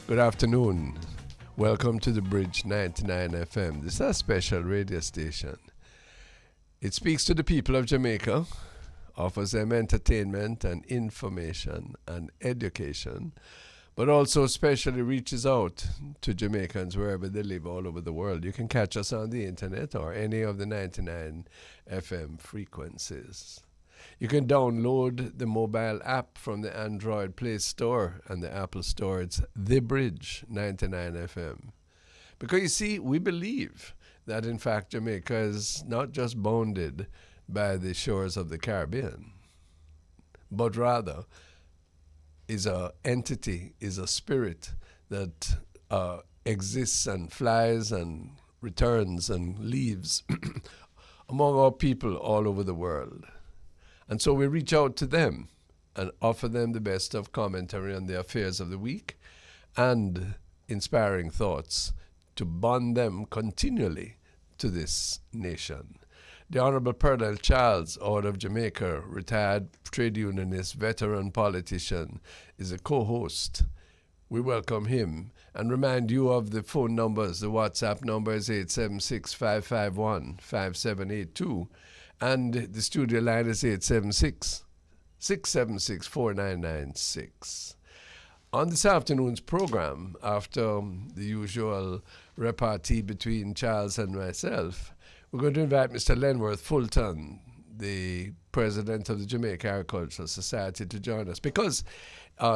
Good afternoon. Welcome to the Bridge 99 FM. This is a special radio station. It speaks to the people of Jamaica, offers them entertainment and information and education, but also especially reaches out to Jamaicans wherever they live all over the world. You can catch us on the internet or any of the 99 FM frequencies. You can download the mobile app from the Android Play Store and the Apple Store. It's The Bridge 99 FM. Because you see, we believe that in fact Jamaica is not just bounded by the shores of the Caribbean, but rather is a entity, is a spirit that exists and flies and returns and lives among our people all over the world. And so we reach out to them and offer them the best of commentary on the affairs of the week and inspiring thoughts to bond them continually to this nation. The Honorable Perdal Charles, out of Jamaica, retired trade unionist, veteran politician, is a co-host. We welcome him and remind you of the phone numbers. The WhatsApp number is 876-551-5782. And the studio line is 876-676-4996. On this afternoon's program, after the usual repartee between Charles and myself, we're going to invite Mr. Lenworth Fulton, the president of the Jamaica Agricultural Society, to join us, because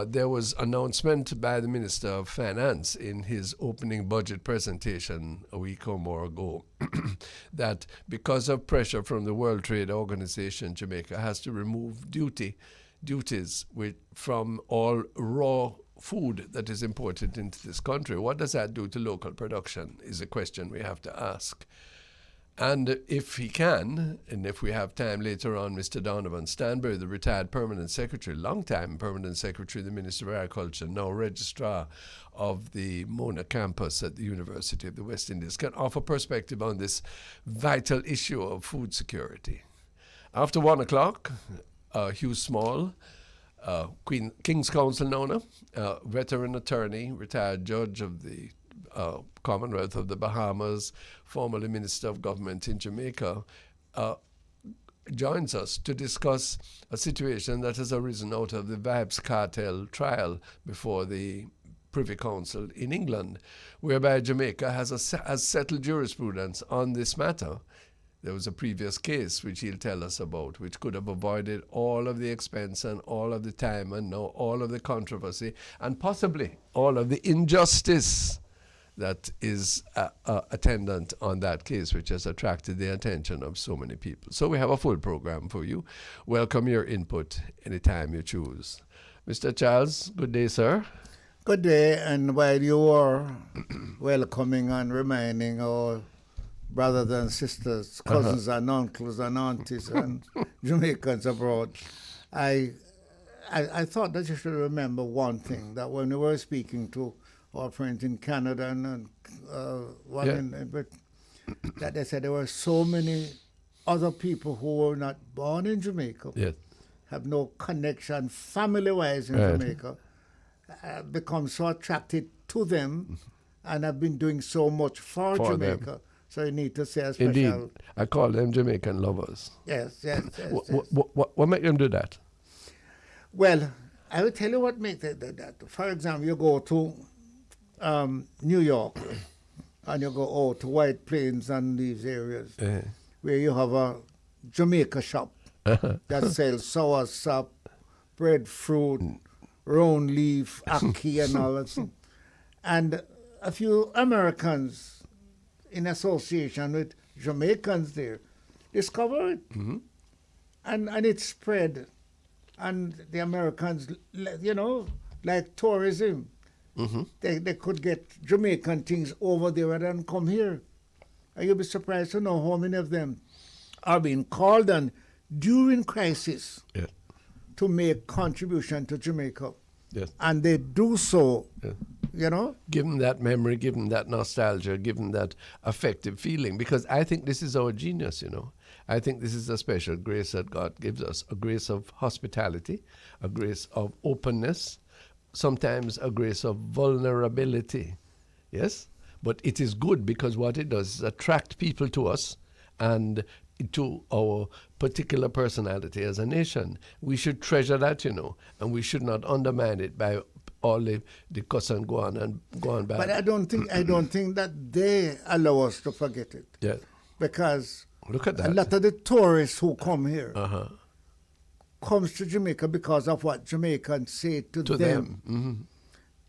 there was announcement by the Minister of Finance in his opening budget presentation a week or more ago that because of pressure from the World Trade Organization, Jamaica has to remove duties from all raw food that is imported into this country. What does that do to local production is a question we have to ask. And if he can, and if we have time later on, Mr. Donovan Stanbury, the retired permanent secretary, long-time permanent secretary of the Ministry of Agriculture, now registrar of the Mona campus at the University of the West Indies, can offer perspective on this vital issue of food security. After 1 o'clock, Hugh Small, King's Counsel Nona, veteran attorney, retired judge of the Commonwealth of the Bahamas, formerly Minister of Government in Jamaica, joins us to discuss a situation that has arisen out of the Vibes Kartel trial before the Privy Council in England, whereby Jamaica has settled jurisprudence on this matter. There was a previous case, which he'll tell us about, which could have avoided all of the expense and all of the time and now all of the controversy and possibly all of the injustice that is attendant on that case, which has attracted the attention of so many people. So we have a full program for you. Welcome your input anytime you choose. Mr. Charles, good day, sir. Good day, and while you are welcoming and reminding our brothers and sisters, cousins and uncles and aunties and Jamaicans abroad, I thought that you should remember one thing, that when we were speaking to our friends in Canada and that they said there were so many other people who were not born in Jamaica, have no connection family-wise in Jamaica, become so attracted to them and have been doing so much for Jamaica. Them. So you need to say a special... Indeed. I call them Jamaican lovers. Yes. What make them do that? Well, I will tell you what makes them do that. For example, you go to New York, and you go out to White Plains and these areas where you have a Jamaica shop that sells sour sop, breadfruit, round leaf, ackee, and all that. And a few Americans in association with Jamaicans there discover it, and it spread. And the Americans, like tourism. They could get Jamaican things over there rather than come here. And you'll be surprised to know how many of them are being called on during crisis to make contribution to Jamaica. Yes. And they do so, Give them that memory, give them that nostalgia, give them that affective feeling, because I think this is our genius, I think this is a special grace that God gives us, a grace of hospitality, a grace of openness, sometimes a grace of vulnerability. Yes? But it is good because what it does is attract people to us and to our particular personality as a nation. We should treasure that, and we should not undermine it by all the cuss and go on bad. But I don't think that they allow us to forget it. Yeah. Because Look at that. a lot of the tourists who come here Uh-huh. comes to Jamaica because of what Jamaicans say to them. Mm-hmm.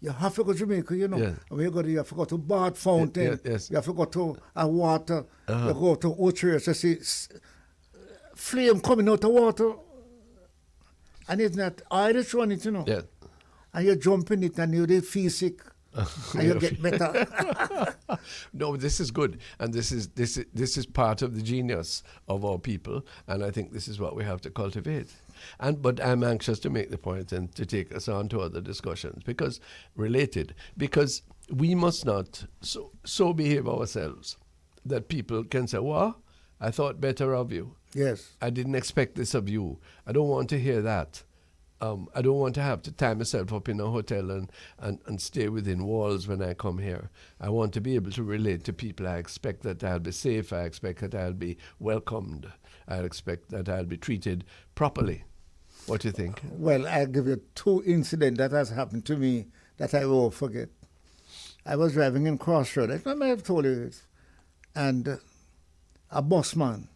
You have to go to Jamaica, Yeah. And when you have to go to Bath Fountain. Yes. You have to go to a water. Uh-huh. You go to Oceans to see flame coming out of water. And it's not Irish one, Yeah. And you jump in it and you feel sick. And you get better. No, this is good, and this is part of the genius of our people, and I think this is what we have to cultivate. But I'm anxious to make the point and to take us on to other discussions because we must not so behave ourselves that people can say, "Well, I thought better of you. Yes. I didn't expect this of you. I don't want to hear that. I don't want to have to tie myself up in a hotel and stay within walls when I come here. I want to be able to relate to people. I expect that I'll be safe. I expect that I'll be welcomed. I expect that I'll be treated properly." What do you think? Well, I'll give you two incidents that has happened to me that I won't forget. I was driving in Crossroad. I may have told you this. And a busman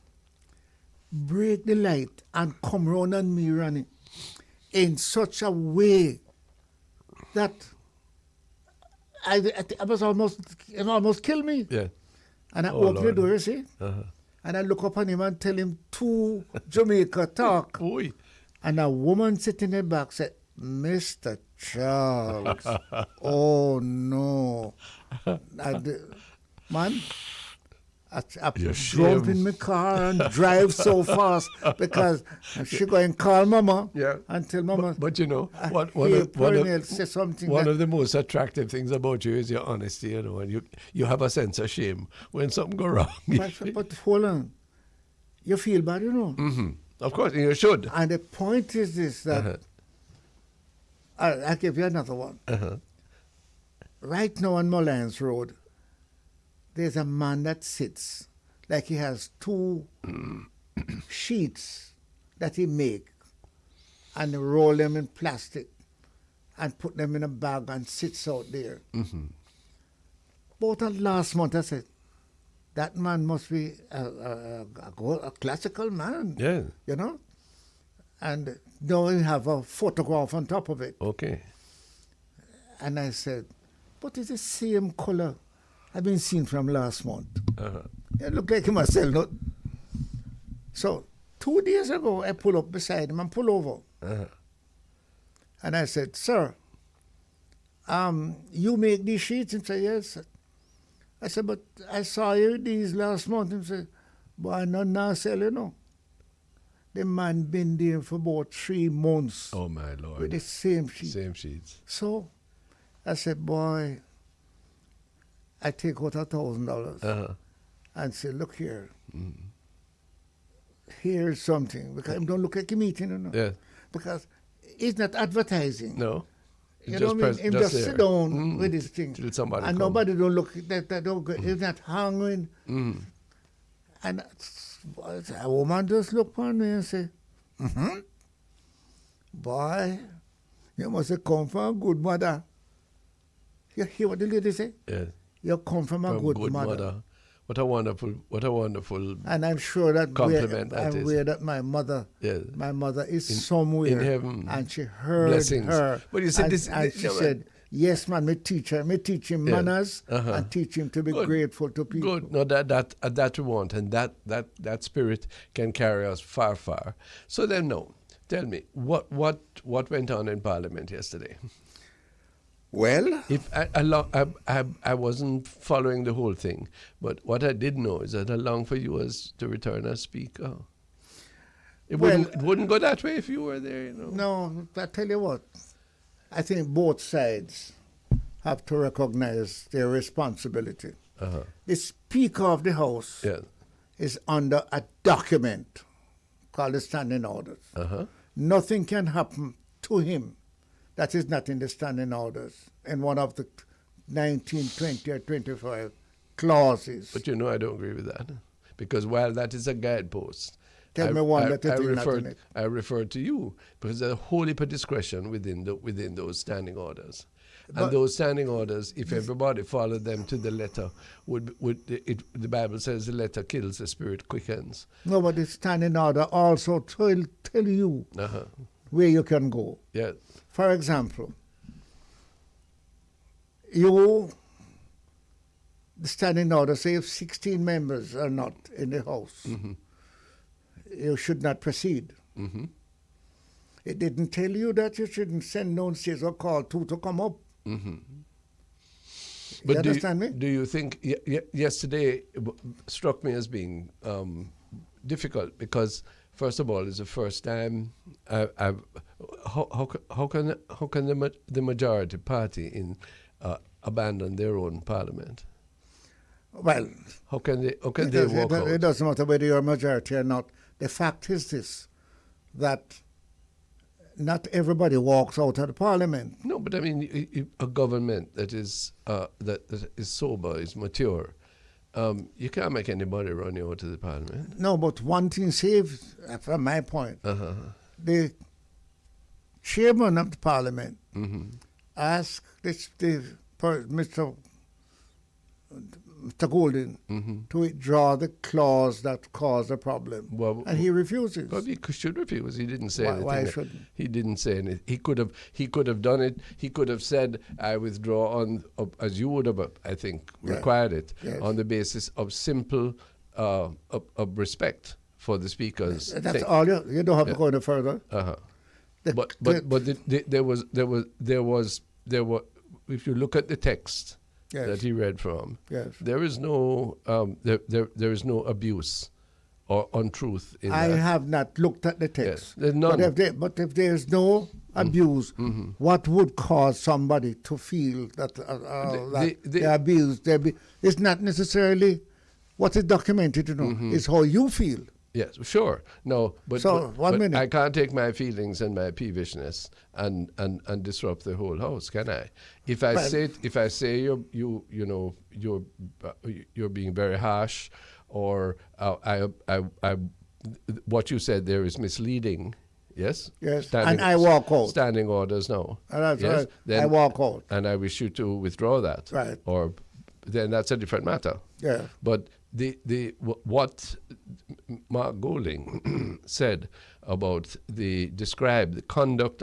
break the light and come round on me running in such a way that it almost killed me. Yeah. And I opened the Lord. door, you see? Uh-huh. And I look up on him and tell him to Jamaica talk. Oy. And a woman sitting in the back said, "Mr. Charles." Oh, no. Man, I You're jump in my car and drive so fast because she go and call Mama and tell Mama. But one say something of the most attractive things about you is your honesty, and you have a sense of shame when something go wrong. But hold on. You feel bad, Mm-hmm. Of course, you should. And the point is this, that I'll give you another one. Uh-huh. Right now on Mullins Road, there's a man that sits like he has two sheets that he make and roll them in plastic and put them in a bag and sits out there. Mm-hmm. About last month, I said, that man must be a classical man. Yeah. And now we have a photograph on top of it. Okay. And I said, but it's the same color I've been seeing from last month. Uh-huh. It looked like him myself, no? So 2 days ago, I pull up beside him and pull over. Uh-huh. And I said, "Sir, you make these sheets?" He said, "Yes." I said, "But I saw you these last month." He said, "Boy, none now sell, The man been there for about 3 months. Oh, my Lord. With the same sheet. Same sheets. So I said, "Boy, I take out $1,000 Uh-huh. and say, look here. Here's something." Because I don't look like him eating, Yeah. Because it's not advertising. No. You know what I mean? Him just sit down with his thing. Till somebody and come. nobody don't look, that don't go, he's not hungry. And a woman just look on me and say, "Boy, you must have come from a good mother." You hear what the lady say? Yeah. You come from a good mother. What a wonderful And I'm sure that compliment that is. aware that my mother is somewhere in heaven. and she heard Blessings. her. But you said and she said, "Yes, man, me teach him manners and teach him to be grateful to people." Good. No, that we want, and that spirit can carry us far, far. So then, no, tell me what went on in Parliament yesterday. Well, If I wasn't following the whole thing, but what I did know is that I long for you as to return as speaker. It wouldn't go that way if you were there, No, I tell you what, I think both sides have to recognize their responsibility. Uh-huh. The Speaker of the House is under a document called the Standing Orders. Uh-huh. Nothing can happen to him that is not in the standing orders in one of the 19, 20, or 25 clauses. But I don't agree with that. Because while that is a guidepost, Tell me one that it is not in it. I refer to you because there's a whole heap of discretion within those standing orders. And those standing orders, if everybody followed them to the letter, the Bible says the letter kills, the spirit quickens. No, but the standing order also tell you where you can go. Yeah. For example, the standing order say if 16 members are not in the House, you should not proceed. Mm-hmm. It didn't tell you that you shouldn't send downstairs or call two to come up. Mm-hmm. You understand me? Do you think yesterday struck me as being difficult because first of all, it's the first time how can the majority party abandon their own parliament? Well, how can they walk out? It doesn't matter whether you're a majority or not. The fact is this, that not everybody walks out of the parliament. No, but I mean, a government that is sober, is mature, you can't make anybody run you out of the parliament. No, but one thing saved, from my point, the chairman of the parliament asked Mr. Golden to withdraw the clause that caused the problem, and he refuses. Well, he should refuse. He didn't say anything. Why shouldn't he? Didn't say anything. He could have done it. He could have said, "I withdraw as you would have, I think, required it on the basis of simple of respect for the speaker's That's thing. all. You don't have to go any further. But there was if you look at the text. Yes. That he read from. Yes. There is no there is no abuse or untruth in I that. have not looked at the text. Yes. There's none. But if there's no abuse, what would cause somebody to feel that they're abused? It's not necessarily what is documented, it's how you feel. Yes, sure. No, but minute. I can't take my feelings and my peevishness and disrupt the whole house, can I? If I say you're being very harsh, or what you said there is misleading. Yes. Yes. And I walk out. Standing orders now. That's yes? right. Then, I walk out. And I wish you to withdraw that. Right. Or then that's a different matter. Yeah. But what Mark Golding said about describe the conduct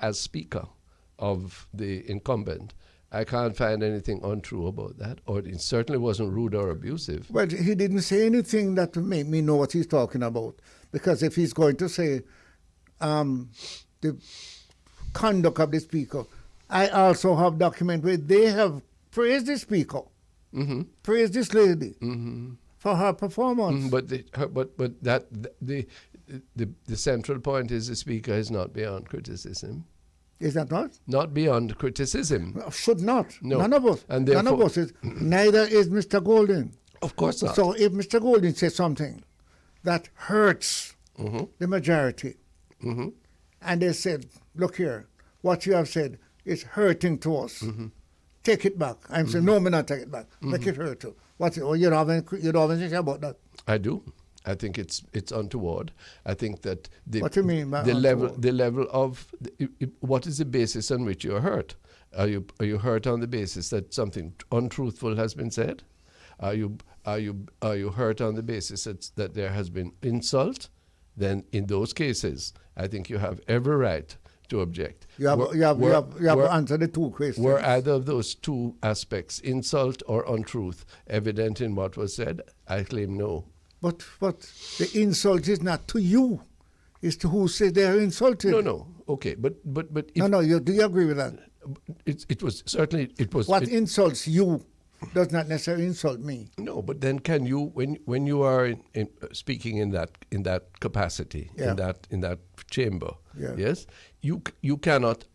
as speaker of the incumbent, I can't find anything untrue about that, or it certainly wasn't rude or abusive. Well, he didn't say anything that would make me know what he's talking about, because if he's going to say the conduct of the speaker, I also have document where they have praised the speaker. Praise this lady for her performance. But the central point is the speaker is not beyond criticism. Is that not? Not beyond criticism. Should not. No. None of us. And None of us is. Neither is Mr. Golden. Of course not. So if Mr. Golden says something that hurts the majority, and they said, "Look here, what you have said is hurting to us." Take it back. I'm saying, no, I'm not take it back. Make it hurt you. You don't have anything about that? I do. I think it's untoward. I think that what do you mean by the level of what is the basis on which you are hurt? Are you hurt on the basis that something untruthful has been said? Are you hurt on the basis that there has been insult? Then in those cases, I think you have every right to object. You have to answer the two questions. Were either of those two aspects, insult or untruth, evident in what was said? I claim no. But the insult is not to you; it's to who say they are insulted. No. Okay, but if do you agree with that? It was certainly it was. What insults you does not necessarily insult me. No, but then can you, when you are speaking in that capacity, in that chamber, yes, you cannot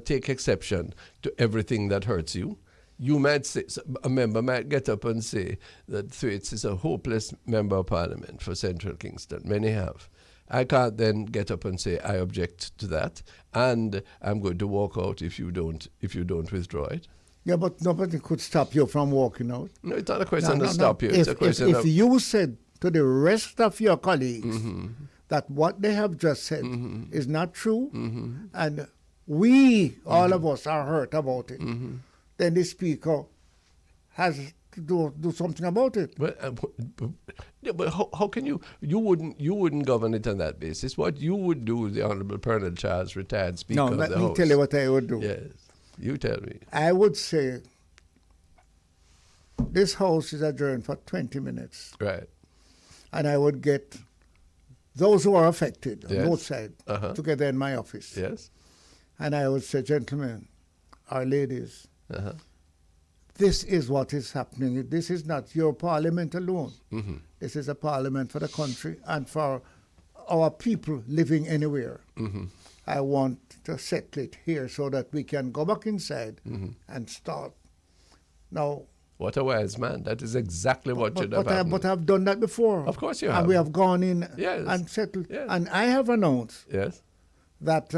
take exception to everything that hurts you. You might say, a member might get up and say that Thwaites is a hopeless member of parliament for Central Kingston. Many have. I can't then get up and say I object to that, and I'm going to walk out if you don't withdraw it. Yeah, but nobody could stop you from walking out. No, it's not a question to stop you. It's a question if of you said to the rest of your colleagues that what they have just said is not true, and we, all of us, are hurt about it, then the speaker has to do something about it. But how can you wouldn't govern it on that basis? What you would do, the Honourable Pernell Charles, retired Speaker of the House. No, let me tell you what I would do. Yes, you tell me. I would say this House is adjourned for 20 minutes. Right. And I would get those who are affected on Yes. both sides together in my office. Yes. And I would say, gentlemen, our ladies, Uh-huh. this is what is happening. This is not your parliament alone. This is a parliament for the country and for our people living anywhere. I want to settle it here so that we can go back inside and start. Now, What a wise man. That is exactly what should have happened. but I've done that before. Of course you have. And we have gone in Yes. and settled. Yes. And I have announced Yes, that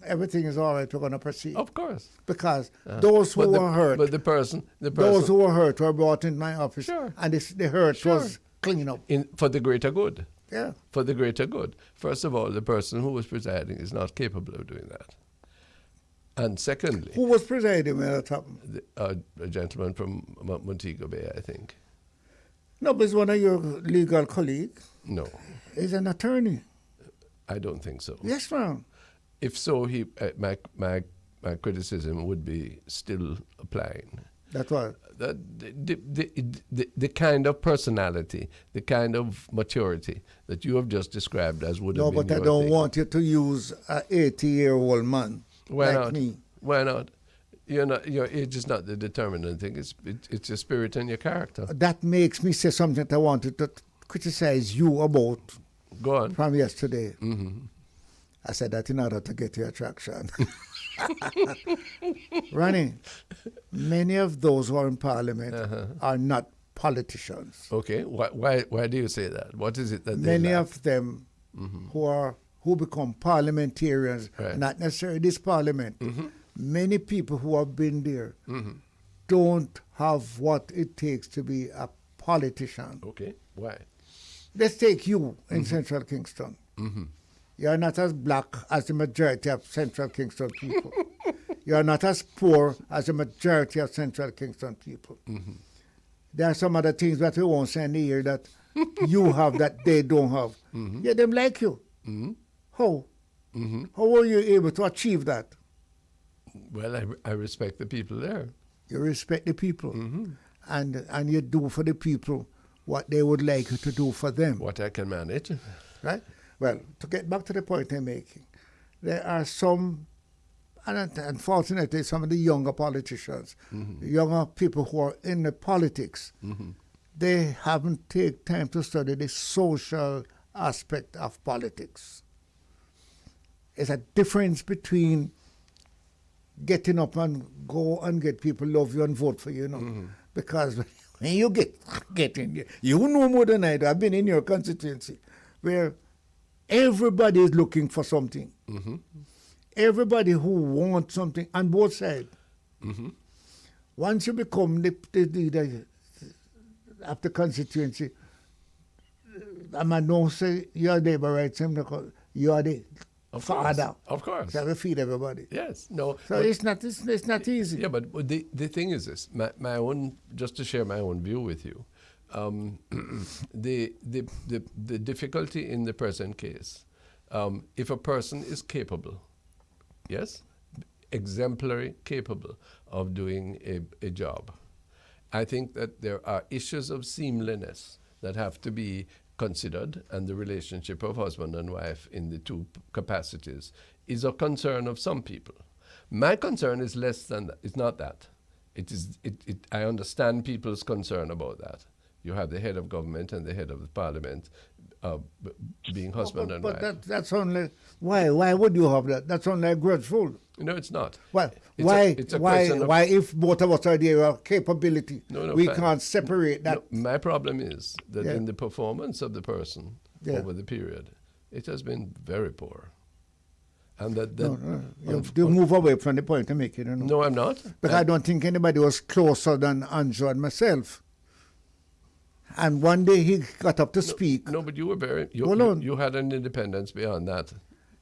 everything is all right, we're going to proceed. of course. Because those who were hurt, But the person those who were hurt were brought in my office. Sure. And the hurt Sure. was cleaned up. for the greater good. Yeah. For the greater good. First of all, the person who was presiding is not capable of doing that. And secondly, Who was presiding when that happened? a gentleman from Montego Bay, I think. No, but it's one of your legal colleagues. No, He's an attorney. I don't think so. Yes, ma'am. If so, my criticism would be still applying. That's what. The kind of personality, the kind of maturity that you have just described as would have No, been but I your don't thing. want you to use an 80-year-old man Why like not? me. Why not? Your age is not the determinant thing. It's your spirit and your character. That makes me say something that I wanted to criticize you about Go on. from yesterday. I said that in order to get your attraction. Ronnie, many of those who are in Parliament are not politicians. Okay. Why do you say that? What is it that they Many lack? of them who become parliamentarians, Right. not necessarily this parliament, many people who have been there don't have what it takes to be a politician. Okay. Why? Let's take you in Central Kingston. You're not as black as the majority of Central Kingston people. You're not as poor as the majority of Central Kingston people. There are some other things that we won't say in the year that you have that they don't have. Yet them like you. How? How were you able to achieve that? Well, I respect the people there. You respect the people. And you do for the people what they would like you to do for them. What I can manage. Right? Well, to get back to the point I'm making, there are some, and unfortunately, some of the younger politicians, younger people who are in the politics, they haven't taken time to study the social aspect of politics. There's a difference between getting up and go and get people love you and vote for you, you know. Because when you get in there, you know more than I do. I've been in your constituency where everybody is looking for something. Everybody who wants something on both sides. Once you become the leader of the constituency, I might not say you're Labour rights, you're the father. Of course. You have to feed everybody. Yes. No. So it's not easy. Yeah, but the thing is this, my own, just to share my own view with you, the difficulty in the present case, if a person is capable, yes, exemplary capable of doing a job, I think that there are issues of seamlessness that have to be considered, and the relationship of husband and wife in the two capacities is a concern of some people. My concern is less than that. It's not that. I understand people's concern about that. You have the head of government and the head of the parliament being husband and wife. But that's only, why would you have that? That's only grudgeful. No, it's not. Well, It's a question of- why if both of us are there, our capability, No, we fine. can't separate that. No, my problem is that Yeah. in the performance of the person Yeah. over the period, It has been very poor. And You move away from the point I'm making. You know? No, I'm not. But I don't think anybody was closer than Andrew and myself. And one day he got up to speak. No, but you were you had an independence beyond that.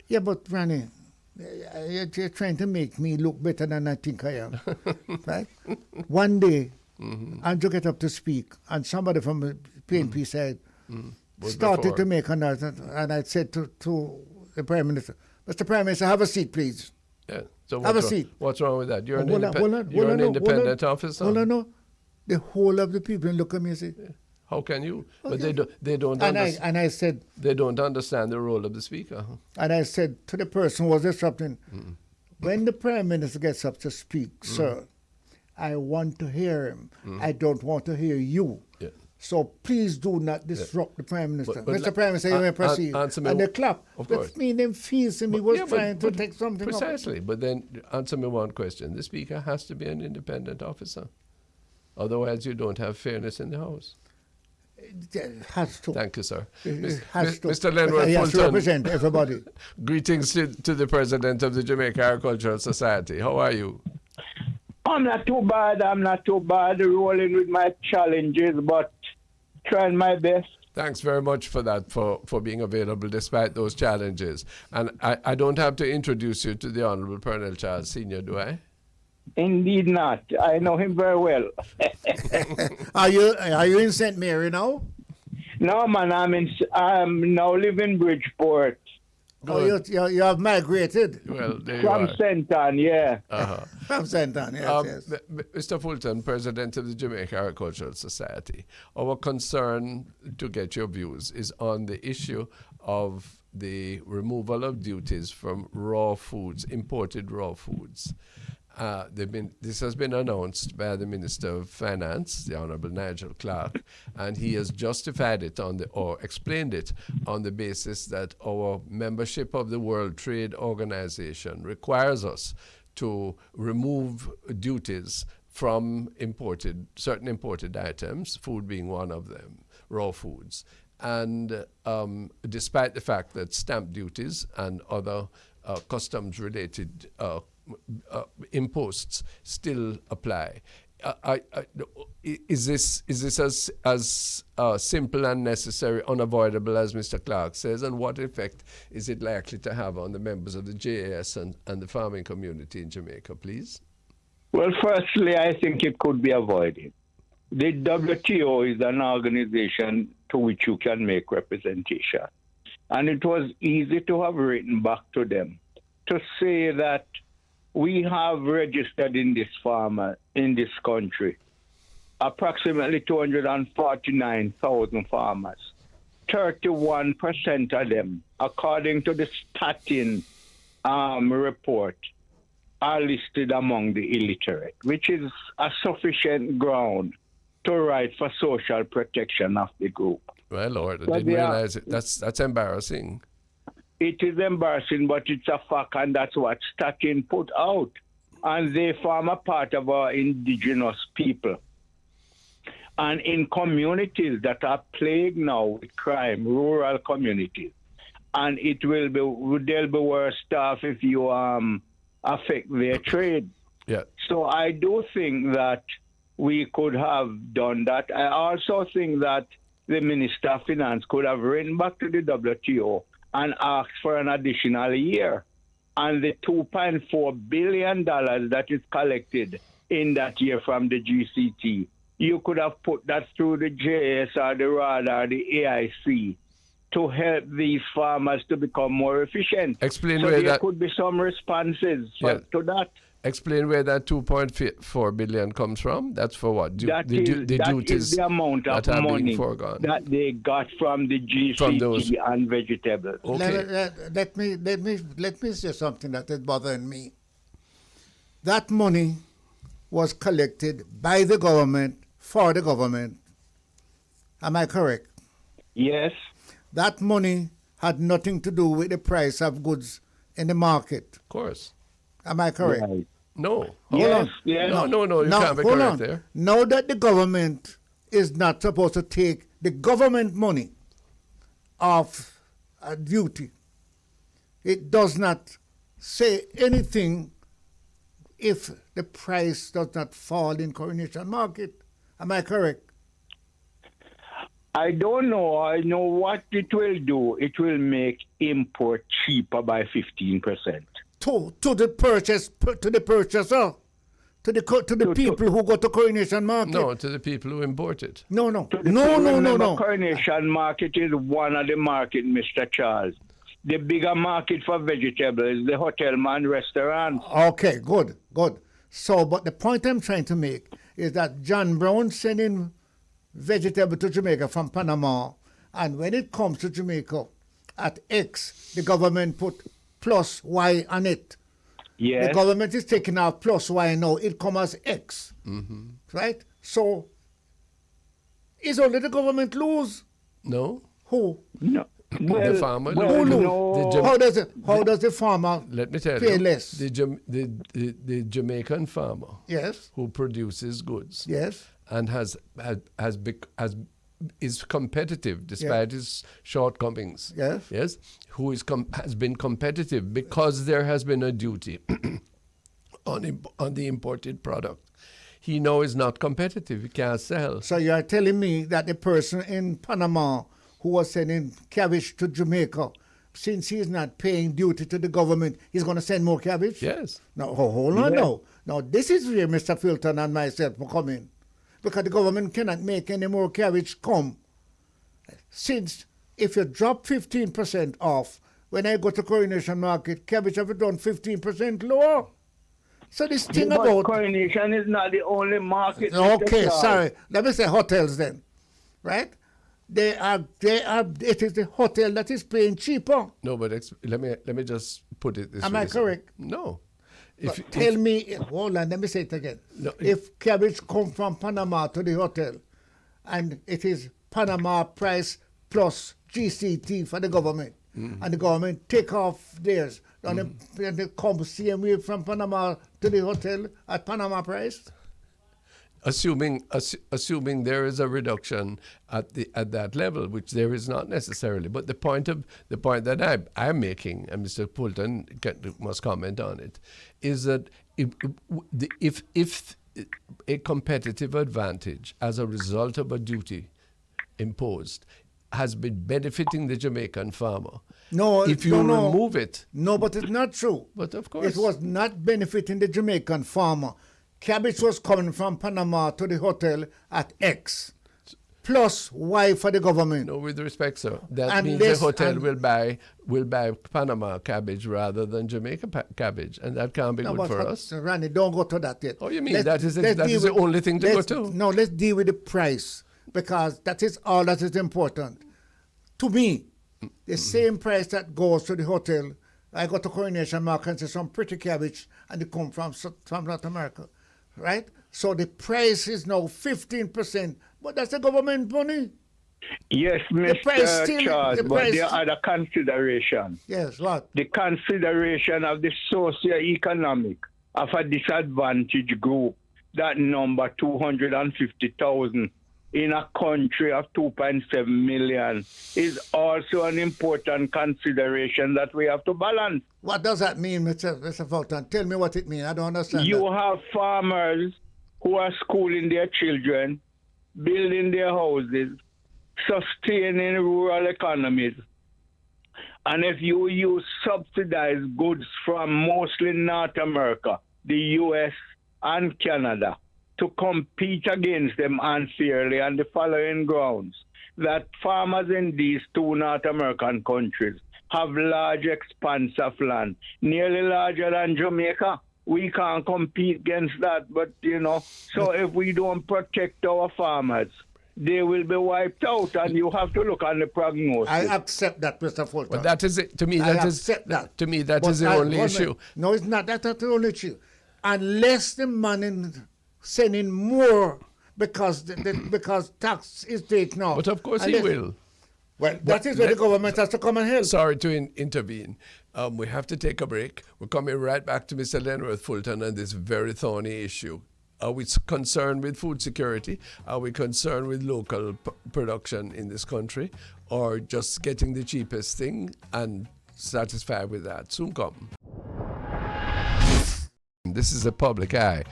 Yeah, but Ronnie, you're trying to make me look better than I think I am. Right? One day, Andrew got up to speak, and somebody from the PNP side started to make an announcement, and I said to the Prime Minister, Mr. Prime Minister, have a seat, please. Yeah. So have a seat. What's wrong with that? You're an independent officer. Hold on, no. The whole of the people look at me and say, how can you? Okay. But they don't understand. And I said, they don't understand the role of the speaker. And I said to the person who was disrupting, when the Prime Minister gets up to speak, sir, I want to hear him. I don't want to hear you. Yeah. So please do not disrupt the Prime Minister. But Mr. Prime Minister, you may proceed. And they clap. Of course. That means them feels me was trying to take something precisely. up. But then answer me one question. The speaker has to be an independent officer. Otherwise, you don't have fairness in the House. It has to. Thank you, sir. Has to. Mr. Lenwood He has to Fulton, represent everybody. Greetings to the president of the Jamaica Agricultural Society. How are you? I'm not too bad. Rolling with my challenges, but trying my best. Thanks very much for that, for being available despite those challenges. And I don't have to introduce you to the Honorable Pernell Charles Sr., do I? Indeed not. I know him very well. Are you in St. Mary now? No, man. I'm now living in Bridgeport. Oh, you have migrated? Well, there from you are. St. Ann, yeah. From St. Ann, yes. Mr. Fulton, President of the Jamaica Agricultural Society, our concern, to get your views, is on the issue of the removal of duties from raw foods, imported raw foods. This has been announced by the Minister of Finance, the Honorable Nigel Clark, and he has justified it or explained it on the basis that our membership of the World Trade Organization requires us to remove duties from certain imported items, food being one of them, raw foods. And despite the fact that stamp duties and other customs-related imposts still apply. Is this as simple and necessary, unavoidable as Mr. Clark says, and what effect is it likely to have on the members of the JAS and the farming community in Jamaica, please? Well, firstly, I think it could be avoided. The WTO is an organization to which you can make representation. And it was easy to have written back to them to say that we have registered in this country approximately 249,000 farmers. 31% of them, according to the Statin report, are listed among the illiterate, which is a sufficient ground to write for social protection of the group. Well, Lord, I didn't realize it. That's embarrassing. It is embarrassing, but it's a fact, and that's what Statin put out. And they form a part of our indigenous people. And in communities that are plagued now with crime, rural communities, and they'll be worse off if you affect their trade. Yeah. So I do think that we could have done that. I also think that the Minister of Finance could have written back to the WTO and asked for an additional year. And the $2.4 billion that is collected in that year from the GCT, you could have put that through the JS or the RAD or the AIC to help these farmers to become more efficient. Explain so where there could be some responses to that. Explain where that $2.4 billion comes from. That's for what? That is the amount of money that they got from the GCT and vegetables. Okay. Let me say something that is bothering me. That money was collected by the government for the government. Am I correct? Yes. That money had nothing to do with the price of goods in the market. Of course. Am I correct? Right. No. Yes. No, you can't be correct there. Now that the government is not supposed to take the government money off a duty. It does not say anything if the price does not fall in coronation market. Am I correct? I don't know. I know what it will do. It will make import cheaper by 15%. To the purchaser, to the people who go to coronation market. No, to the people who import it. No. Remember, coronation market is one of the market, Mr. Charles. The bigger market for vegetables is the hotel man restaurant. Okay, good. So, but the point I'm trying to make is that John Brown sending vegetable to Jamaica from Panama, and when it comes to Jamaica at X, the government put plus Y on it. Yes. The government is taking out plus Y now. It comes as X. Mm-hmm. Right? So, is only the government lose? No. Who? No. The farmer. Who lose? No. How does the farmer Let me tell pay you, less? the Jamaican farmer Yes. who produces goods Yes. and is competitive despite his shortcomings. Yes. Yes, who has been competitive because there has been a duty on the imported product. He now is not competitive. He can't sell. So you are telling me that the person in Panama who was sending cabbage to Jamaica, since he's not paying duty to the government, he's going to send more cabbage? Yes. Now, hold on now. Now, this is where Mr. Fulton and myself will come in. Because the government cannot make any more cabbage come. Since if you drop 15% off, when I go to Coronation Market, cabbage have done 15% lower. So this thing about... Coronation is not the only market. Okay, sorry. Let me say hotels then. Right? It is the hotel that is paying cheaper. No, but let me just put it this way. Am I correct? No. Hold on, let me say it again. No, if cabbage come from Panama to the hotel, and it is Panama price plus GCT for the government, and the government take off theirs, and they come same way from Panama to the hotel at Panama price? Assuming there is a reduction at that level, which there is not necessarily, but the point that I'm making, and Mr. Fulton must comment on it, is that if a competitive advantage as a result of a duty imposed has been benefiting the Jamaican farmer, if you remove it, no, but it's not true. But of course, it was not benefiting the Jamaican farmer. Cabbage was coming from Panama to the hotel at X, plus Y for the government. No, with respect, sir. That means the hotel will buy Panama cabbage rather than Jamaica cabbage, and that can't be good for us. Randy, don't go to that yet. Oh, you mean that is the only thing to go to? No, let's deal with the price, because that is all that is important. To me, the same price that goes to the hotel, I go to Coronation Market and see some pretty cabbage, and it come from North America. Right? So the price is now 15%, but that's the government money. Yes, Mr. Charles, but there are the consideration. Yes, what? The consideration of the socio-economic of a disadvantaged group, that number 250,000 in a country of 2.7 million is also an important consideration that we have to balance. What does that mean, Mr. Fulton? Tell me what it means. I don't understand. You have farmers who are schooling their children, building their houses, sustaining rural economies. And if you use subsidized goods from mostly North America, the US and Canada, to compete against them unfairly on the following grounds: that farmers in these two North American countries have large expanse of land, nearly larger than Jamaica. We can't compete against that, but so if we don't protect our farmers, they will be wiped out, and you have to look on the prognosis. I accept that, Mr. Fulton. But that is it. To me, that is the only issue. No, it's not. That's not the only issue. Unless the man sending more because tax is taken off. But of course he will. Well, that is where the government has to come and help. Sorry to intervene. We have to take a break. We're coming right back to Mr. Leonard Fulton and this very thorny issue. Are we concerned with food security? Are we concerned with local production in this country? Or just getting the cheapest thing and satisfied with that? Soon come. This is the Public Eye.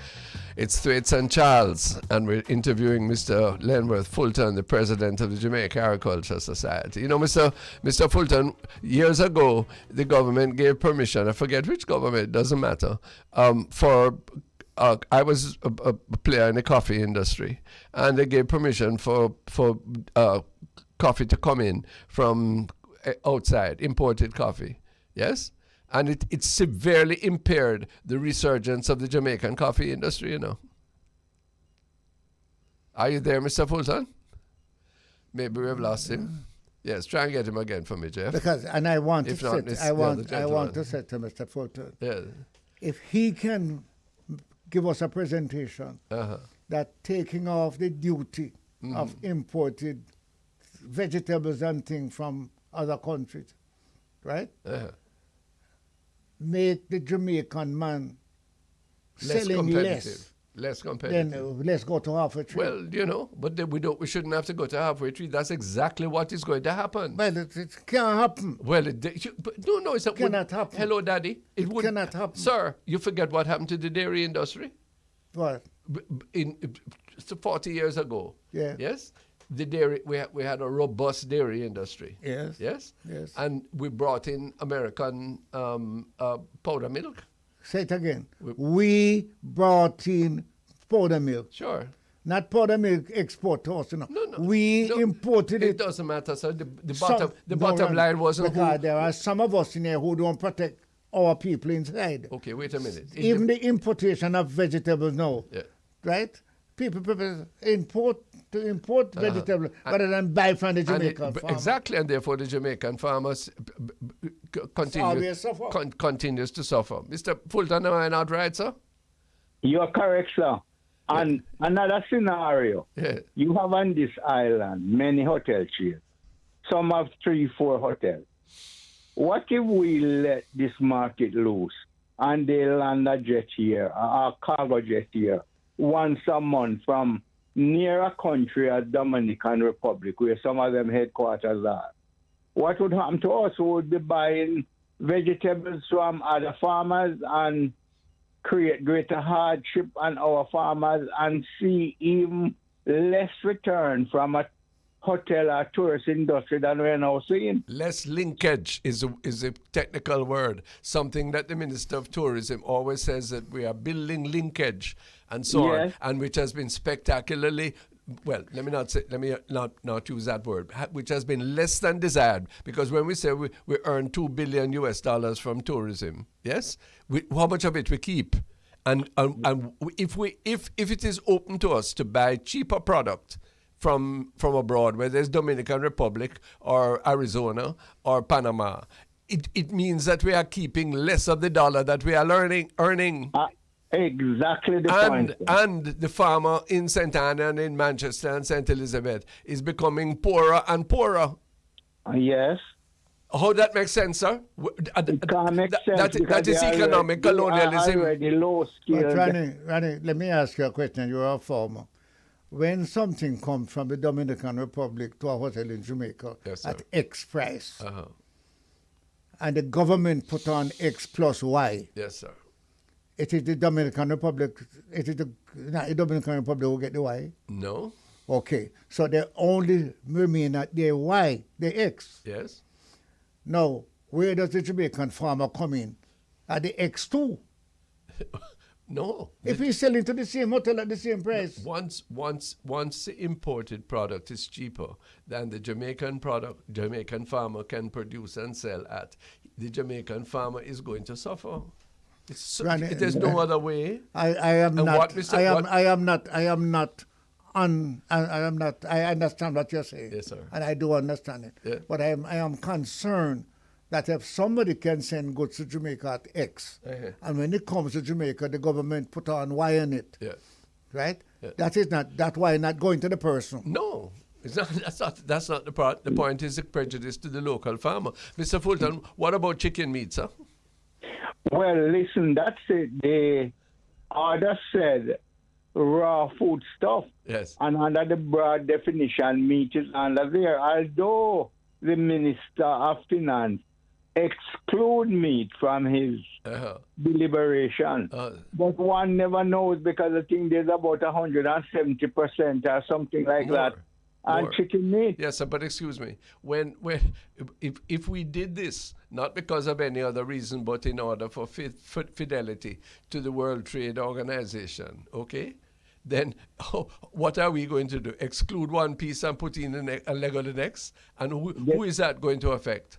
It's Thwaites and Charles, and we're interviewing Mr. Lenworth Fulton, the president of the Jamaica Agriculture Society. You know, Mr. Fulton, years ago, the government gave permission, I forget which government, doesn't matter, I was a player in the coffee industry, and they gave permission for coffee to come in from outside, imported coffee. Yes? And it severely impaired the resurgence of the Jamaican coffee industry, you know. Are you there, Mr. Fulton? Maybe we've lost him. Yes, try and get him again for me, Jeff. Because, and I want to say to Mr. Fulton, if he can give us a presentation that taking off the duty of imported vegetables and things from other countries, right? Make the Jamaican man selling less competitive. Then let's go to halfway tree. Well, you know, but then we shouldn't have to go to halfway tree. That's exactly what is going to happen. Well, it can't happen. Well, no, it's cannot happen. Hello, Daddy. It cannot happen. Sir, you forget what happened to the dairy industry? What? 40 years ago. Yeah. Yes? The dairy, we had a robust dairy industry. Yes. Yes? Yes. And we brought in American powder milk. Say it again. We brought in powder milk. Sure. Not powder milk export to us, you know. No. We imported it. It doesn't matter, sir. The bottom line wasn't because there are some of us in here who don't protect our people inside. Okay, wait a minute. Even the importation of vegetables now, right? People prefer import vegetables rather than buy from the Jamaican farmer. Exactly, and therefore the Jamaican farmers continues to suffer. Mr. Fulton, am I not right, sir? You are correct, sir. And another scenario, you have on this island many hotel chains. Some have 3-4 hotels. What if we let this market loose and they land a jet here, a cargo jet here, once a month from near a country as Dominican Republic, where some of them headquarters are? What would happen to us who would be buying vegetables from other farmers and create greater hardship on our farmers and see even less return from a hotel or tourist industry than we're now seeing? Less linkage is a technical word, something that the Minister of Tourism always says, that we are building linkage and so on, and which has been spectacularly, well, let me not use that word, which has been less than desired, because when we say we earn $2 billion US from tourism, yes, how much of it we keep? And if it is open to us to buy cheaper product from abroad, whether it's Dominican Republic or Arizona or Panama, it means that we are keeping less of the dollar that we are earning. Exactly the point. And the farmer in St. Anna and in Manchester and St. Elizabeth is becoming poorer and poorer. Yes. How that makes sense, sir? It can't make sense. That is economic colonialism. Rani, let me ask you a question. You're a farmer. When something comes from the Dominican Republic to a hotel in Jamaica at X price, and the government put on X plus Y, yes, sir. It is the Dominican Republic. It is the Dominican Republic who get the Y. No. Okay, so they only remain at the Y, the X. Yes. Now, where does the Jamaican farmer come in? At the X2. No. If he's selling to the same hotel at the same price. Once the imported product is cheaper than the Jamaican farmer can produce and sell at, the Jamaican farmer is going to suffer. There's no other way. I understand what you're saying. Yes, sir. And I do understand it. Yeah. But I am concerned that if somebody can send goods to Jamaica at X, and when it comes to Jamaica, the government put on Y on it, right? Yeah. That Y not going to the person. No. It's not, that's not the part. The point is the prejudice to the local farmer. Mr. Fulton, what about chicken meat, sir? Well, listen, that's it. The order said raw food stuff. Yes. And under the broad definition, meat is under there. Although the Minister of Finance exclude meat from his deliberation. But one never knows, because I think there's about 170% or something like that. And chicken meat. Yes, but excuse me. If we did this, not because of any other reason, but in order for fidelity to the World Trade Organization, okay? Then what are we going to do? Exclude one piece and put in a leg of the next? And who is that going to affect?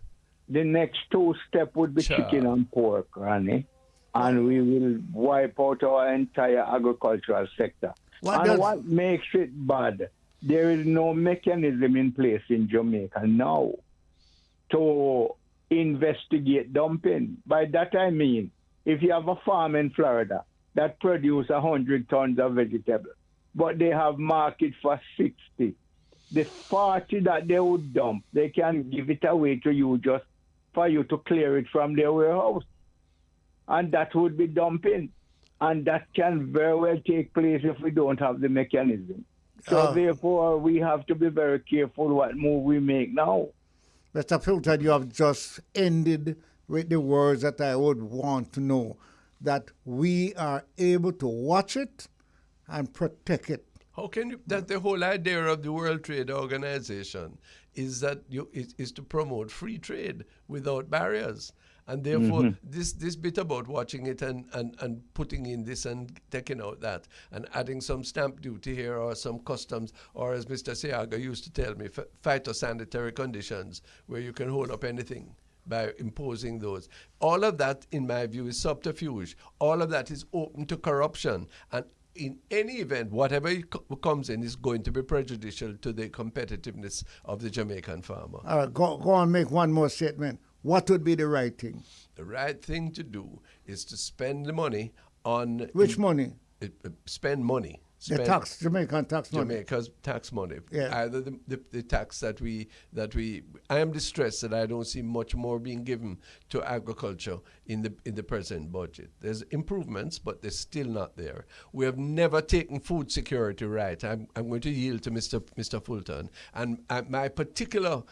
The next two step would be chicken and pork, Ronnie. And we will wipe out our entire agricultural sector. What makes it bad? There is no mechanism in place in Jamaica now to investigate dumping. By that I mean, if you have a farm in Florida that produces 100 tons of vegetables, but they have market for 60, the 40 that they would dump, they can give it away to you just for you to clear it from their warehouse. And that would be dumping. And that can very well take place if we don't have the mechanism. So therefore, we have to be very careful what move we make now. Mr. Fulton, you have just ended with the words that I would want to know, that we are able to watch it and protect it. How can you? That the whole idea of the World Trade Organization is that is to promote free trade without barriers. And therefore, this bit about watching it and putting in this and taking out that and adding some stamp duty here or some customs, or as Mr. Seaga used to tell me, phytosanitary conditions where you can hold up anything by imposing those. All of that, in my view, is subterfuge. All of that is open to corruption. And in any event, whatever comes in is going to be prejudicial to the competitiveness of the Jamaican farmer. All right, go on, make one more statement. What would be the right thing? The right thing to do is to spend the money on... Which money? Spend money. Jamaican tax money. Jamaica's tax money. Yeah. Either the tax that we... I am distressed that I don't see much more being given to agriculture in the present budget. There's improvements, but they're still not there. We have never taken food security right. I'm going to yield to Mr. Fulton. And my particular...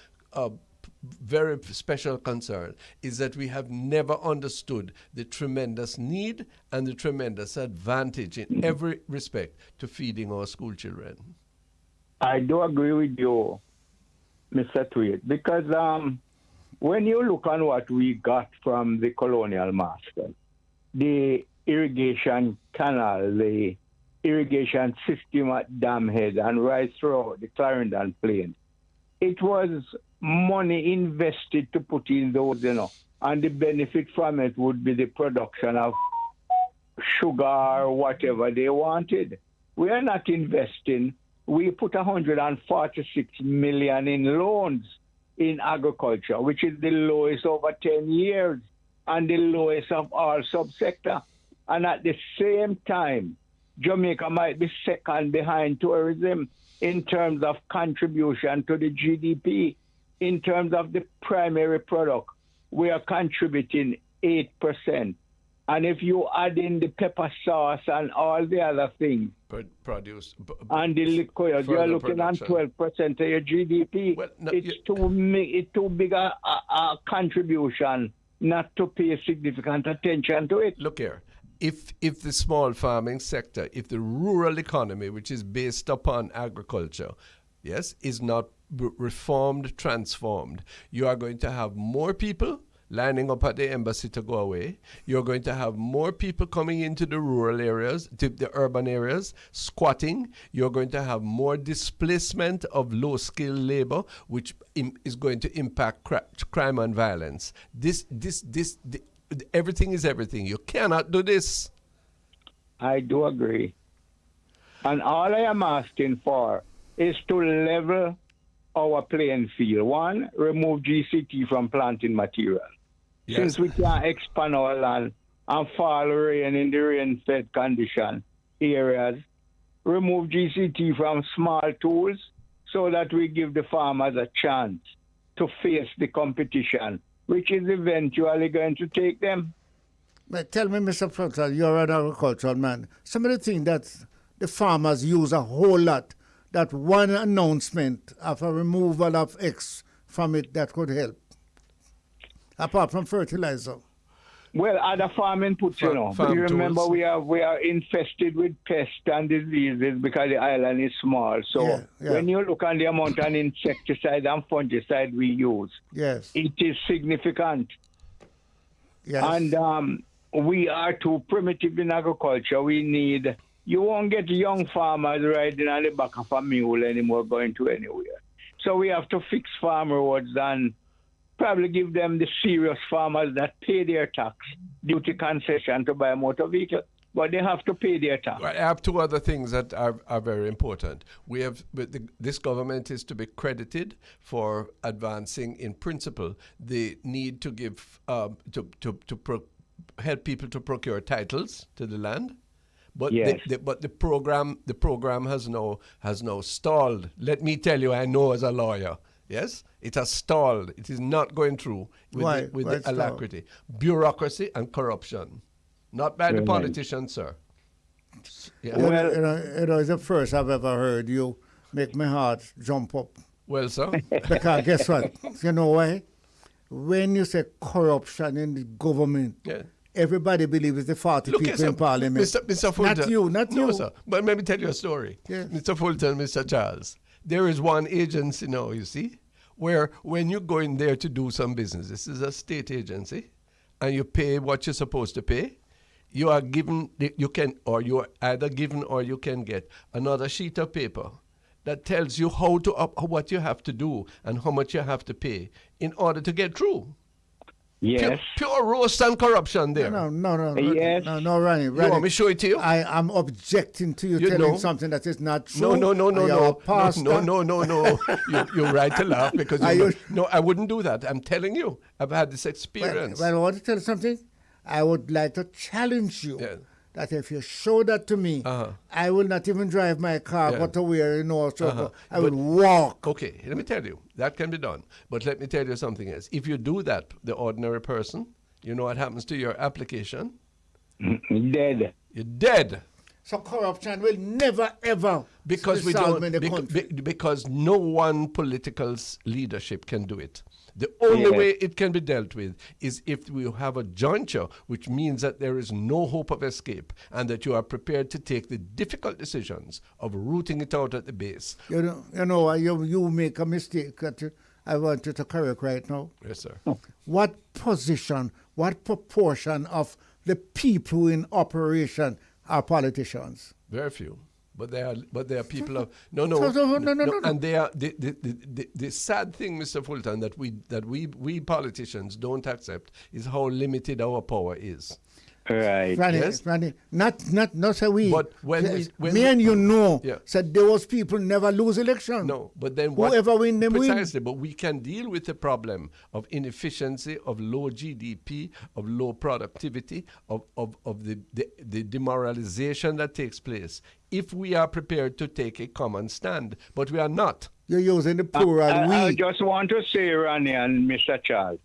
very special concern is that we have never understood the tremendous need and the tremendous advantage in every respect to feeding our school children. I do agree with you, Mr. Tweed, because when you look on what we got from the colonial master, the irrigation canal, the irrigation system at Dam Head and right throughout the Clarendon Plain, it was money invested to put in those, and the benefit from it would be the production of sugar or whatever they wanted. We are not investing. We put 146 million in loans in agriculture, which is the lowest over 10 years and the lowest of all subsector. And at the same time, Jamaica might be second behind tourism in terms of contribution to the GDP. In terms of the primary product, we are contributing 8%. And if you add in the pepper sauce and all the other things, and the liquor, you're looking at 12% of your GDP. Well, no, it's too big a contribution not to pay significant attention to it. Look here. If the small farming sector, if the rural economy, which is based upon agriculture, yes, is not reformed, transformed, you are going to have more people lining up at the embassy to go away. You're going to have more people coming into the rural areas, to the urban areas, squatting. You're going to have more displacement of low-skilled labor, which is going to impact crime and violence. Everything is everything. You cannot do this. I do agree. And all I am asking for is to level our playing field. One, remove GCT from planting material. Yes. Since we can't expand our land and fall rain in the rain-fed condition areas, remove GCT from small tools so that we give the farmers a chance to face the competition, which is eventually going to take them. But tell me, Mr. Proctor, you're an agricultural man. Some of the things the farmers use a whole lot. That one announcement of a removal of X from it that could help, apart from fertilizer. Well, other farm inputs, you know. But you remember tools. we are infested with pests and diseases because the island is small. So when you look at the amount of insecticide and fungicide we use, yes, it is significant. yes, And we are too primitive in agriculture. You won't get young farmers riding on the back of a mule anymore going to anywhere. So we have to fix farm roads and probably give them the serious farmers that pay their tax, duty concession to buy a motor vehicle, but they have to pay their tax. I have two other things that are very important. This government is to be credited for advancing in principle the need to give help people to procure titles to the land. But yes. the program has now stalled. Let me tell you, I know as a lawyer. Yes, it has stalled. It is not going through with the alacrity. Bureaucracy and corruption, not by the politicians, sir. Yeah. Well, it's the first I've ever heard you make my heart jump up. Well, sir. Because guess what? You know why? When you say corruption in the government, everybody believes it's the 40 people in parliament. Mr. Fulton. Not you. No, sir. But let me tell you a story. Yes. Mr. Fulton, Mr. Charles. There is one agency now, you see, where when you go in there to do some business, this is a state agency, and you pay what you're supposed to pay, you are given, you are either given or you can get another sheet of paper that tells you what you have to do and how much you have to pay in order to get through. Yes. Pure roast and corruption there. No. Yes. No, Ronnie. You want me to show it to you? I am objecting to you telling something that is not true. No. No. You're right to laugh because I wouldn't do that. I'm telling you, I've had this experience. Well, I want to tell you something. I would like to challenge you that if you show that to me, I will not even drive my car, but to where I will walk. Okay, let me tell you, that can be done. But let me tell you something else. If you do that, the ordinary person, you know what happens to your application? Dead. You're dead. So corruption will never ever because be solved in the country. Because no one political leadership can do it. The only way it can be dealt with is if we have a juncture, which means that there is no hope of escape and that you are prepared to take the difficult decisions of rooting it out at the base. You make a mistake that I want you to correct right now. Yes, sir. What proportion of the people in operation are politicians? Very few. But they are people of no, and they are the sad thing, Mr. Fulton, that we politicians don't accept is how limited our power is. Right. Randy, not so we. But when me and you said those people never lose election. No, but then whoever win them precisely, win. But we can deal with the problem of inefficiency, of low GDP, of low productivity, of the demoralization that takes place if we are prepared to take a common stand. But we are not. You're using the plural we. I just want to say, Ronnie and Mr. Charles,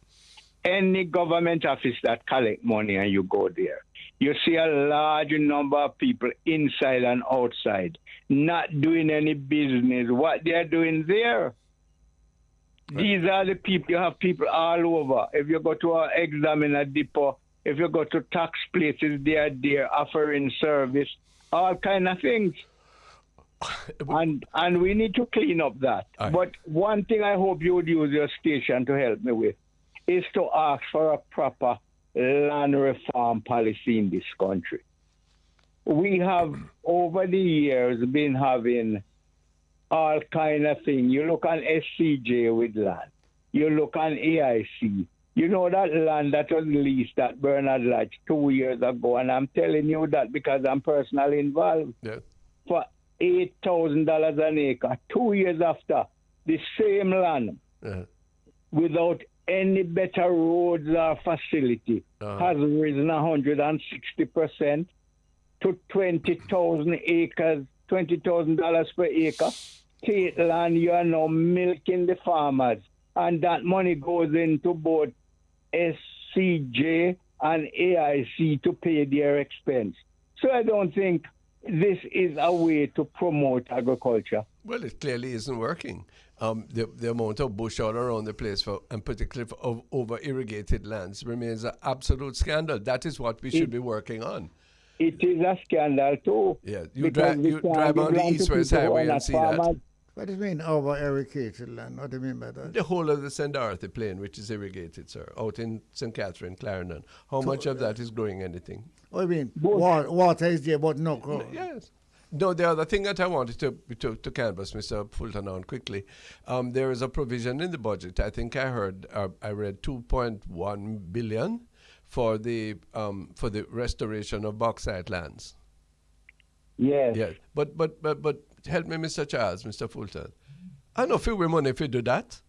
any government office that collect money and you go there, you see a large number of people inside and outside not doing any business. What they're doing there, these are the people. You have people all over. If you go to an examiner depot, if you go to tax places, they are there offering service, all kind of things. And we need to clean up that. But one thing I hope you would use your station to help me with is to ask for a proper land reform policy in this country. We have, over the years, been having all kind of things. You look on SCJ with land. You look on AIC. You know that land that was leased at Bernard Lodge 2 years ago, and I'm telling you that because I'm personally involved, for $8,000 an acre, 2 years after, the same land, without any better roads or facility, has risen 160% to 20,000 acres, $20,000 per acre. State land, you are now milking the farmers. And that money goes into both SCJ and AIC to pay their expense. So I don't think this is a way to promote agriculture. Well, it clearly isn't working. The amount of bush all around the place, and particularly for over irrigated lands, remains an absolute scandal. That is what we should be working on. It is a scandal too. Yeah, you drive on the East-West Highway and see that. What do you mean over irrigated land? What do you mean by that? The whole of the St. Dorothy Plain, which is irrigated, sir, out in St. Catherine, Clarendon. How much of that is growing anything? What do you mean? Water is there, but no growth. Yes. No, the other thing that I wanted to canvass, Mr. Fulton, on quickly, there is a provision in the budget. I think I read 2.1 billion for the restoration of bauxite lands. Yes. Yeah. But help me, Mr. Charles, Mr. Fulton. I know few money if we do that.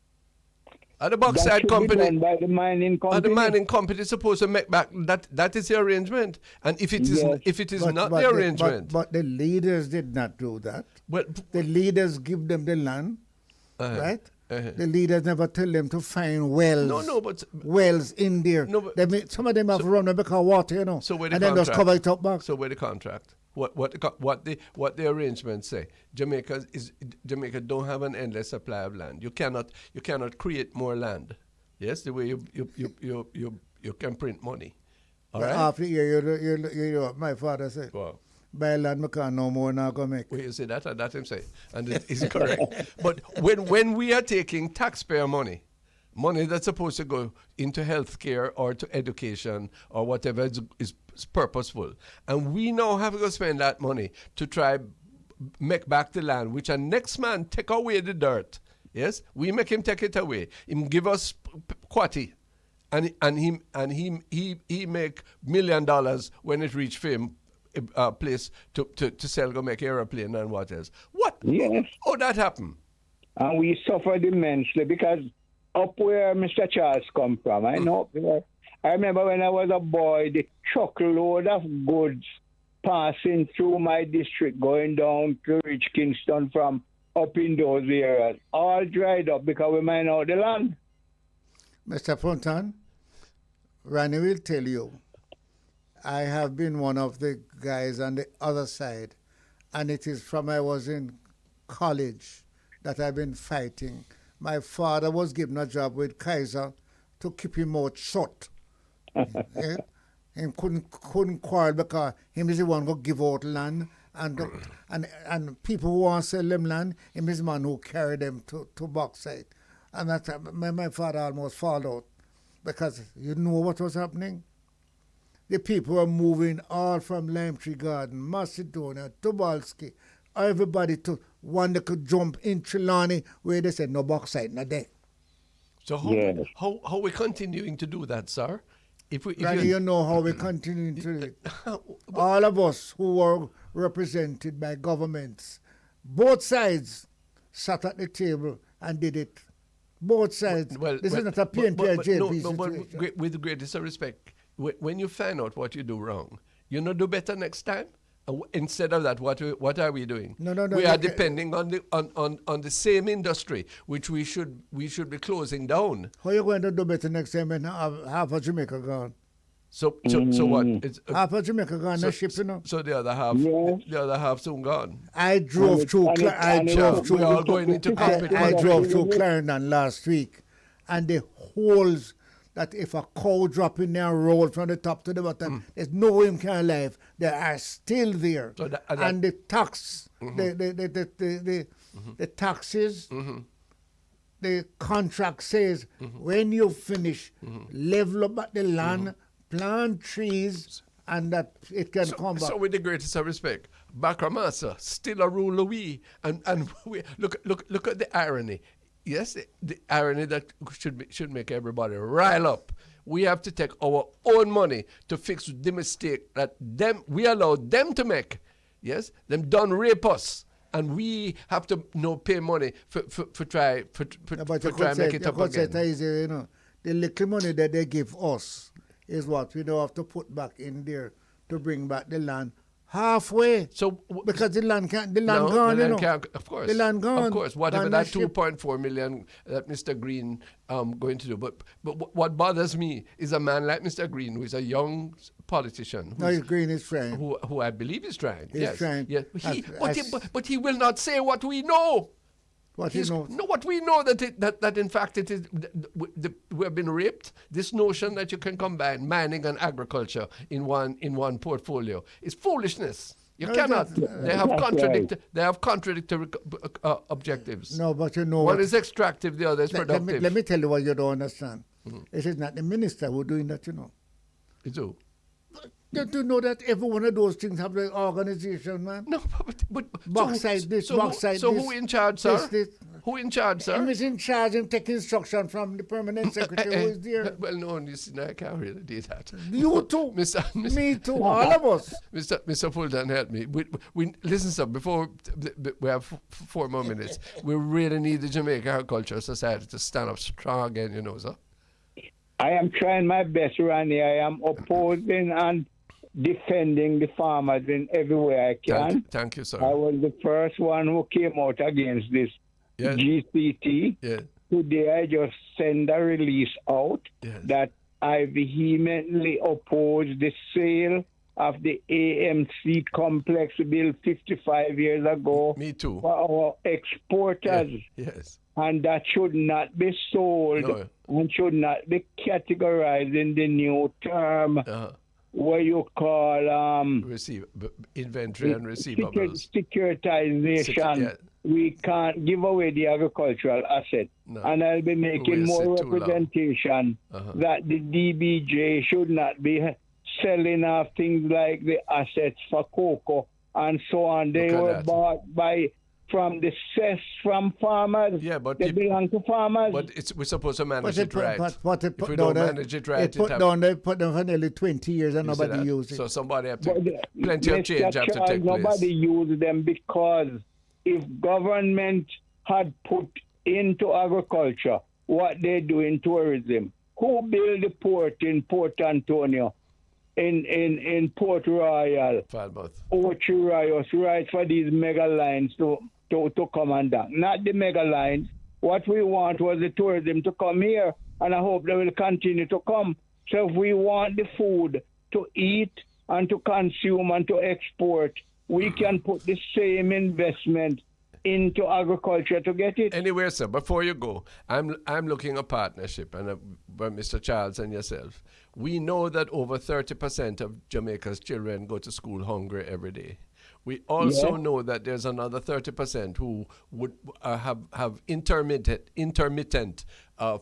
And the bauxite company, be done by the mining company. And the mining company is supposed to make back that is the arrangement. And if it is not the arrangement, but the leaders did not do that. Well, the leaders give them the land, right? The leaders never tell them to find wells. But wells in there. Some of them have run because water, you know. So and then just cover it up back. So where the contract? What the arrangements say? Jamaica don't have an endless supply of land. You cannot create more land. Yes, the way you can print money. All right. After you know what my father said. Wow. Buy land, I can't no more now go make. Well, you see that him say, and it is correct. But when we are taking taxpayer money that's supposed to go into healthcare or to education or whatever is purposeful, and we now have to go spend that money to try make back the land, which our next man take away the dirt. Yes, we make him take it away. Him give us quatty, and he make $1 million when it reach fame. Place to sell, go make aeroplane and what else. What? Yes. How that happen? And we suffered immensely because up where Mr. Charles come from, I remember when I was a boy, the truckload of goods passing through my district, going down to reach Kingston from up in those areas, all dried up because we mine out the land. Mr. Fontan, Rani will tell you, I have been one of the guys on the other side, and it is from I was in college that I've been fighting. My father was given a job with Kaiser to keep him out shut. Yeah? He couldn't quarrel because him is the one who give out land, and people who want to sell them land, him is the man who carry them to bauxite. And that my father almost fall out because you know what was happening? The people were moving all from Lime Tree Garden, Macedonia, Tobalski, everybody to one that could jump in Trelawney where they said no bauxite, not there. So how we continuing to do that, sir? If you know how we continuing to do it. All of us who were represented by governments, both sides sat at the table and did it. Both sides. This is not a PNP or JP situation. But with the greatest respect, when you find out what you do wrong, you know do better next time. Instead of that, what are we doing? No. We are depending on the same industry, which we should be closing down. How are you going to do better next time when half of Jamaica gone? So what? It's, half of Jamaica gone, the ship, you know. So the other half soon gone. I drove through. We are going into competition. I drove through Clarendon last week, and the holes that if a cow drop in there and roll from the top to the bottom, there's no way him can live. They are still there. So and the tax, the taxes, the contract says when you finish, level up the land, plant trees, and that it can come back. So with the greatest of respect, Bakramasa still a ruler we, and we look at the irony. Yes, the irony that should make everybody rile up. We have to take our own money to fix the mistake that we allowed them to make. Yes, them done rape us, and we have to pay money for try make it up again. Easy, you know, the little money that they give us is what we don't have to put back in there to bring back the land. Halfway. So because the land gone, of course. The land gone. Of course. Whatever that 2.4 million that Mr. Green going to do. But what bothers me is a man like Mr. Green, who is a young politician. No, he's green, he's trying. Who I believe is trying. He's yes. trying. Yeah. But he will not say what we know. What he knows. No, what we know that in fact it is we have been raped. This notion that you can combine mining and agriculture in one portfolio is foolishness. You cannot. They have contradictory objectives. No, but you know one is extractive, the other is productive. Let me tell you what you don't understand. It is not the minister who doing that, you know. It's who? Don't you know that every one of those things have the organization, man? No, but Backside this, backside this. So who in charge, sir? This. Who in charge, sir? He is in charge and take instruction from the permanent secretary who is there. Well, no, I can't really do that. You too. Me too. All of us. Mr. Fulton, help me. We listen, sir. Before we have 4 more minutes, we really need the Jamaica Agricultural Society to stand up strong again, you know, sir. I am trying my best, Randy. I am opposing and defending the farmers in every way I can. Thank you, sir. I was the first one who came out against this GCT. Yeah. Today I just send a release out that I vehemently oppose the sale of the AMC complex built 55 years ago. Me too. For our exporters. Yes. And that should not be sold and should not be categorized in the new term what you call inventory and receivables. Securitization. We can't give away the agricultural asset. No. And I'll be making more representation that the DBJ should not be selling off things like the assets for cocoa and so on. They were bought from the cess from farmers. Yeah, but they belong to farmers. But we're supposed to manage it right. If we don't manage it right, they put down for nearly 20 years and nobody used it. So somebody have to, plenty of change have to take place. Nobody used them because if government had put into agriculture what they do in tourism, who built the port in Port Antonio, in Port Royal, Ocho Rios, right, for these mega lines to come and down. Not the mega lines. What we want was the tourism to come here, and I hope they will continue to come. So if we want the food to eat and to consume and to export, we can put the same investment into agriculture to get it. Anyway, sir, before you go, I'm looking at partnership, and by Mr. Charles and yourself. We know that over 30% of Jamaica's children go to school hungry every day. We also know that there's another 30% who would have intermittent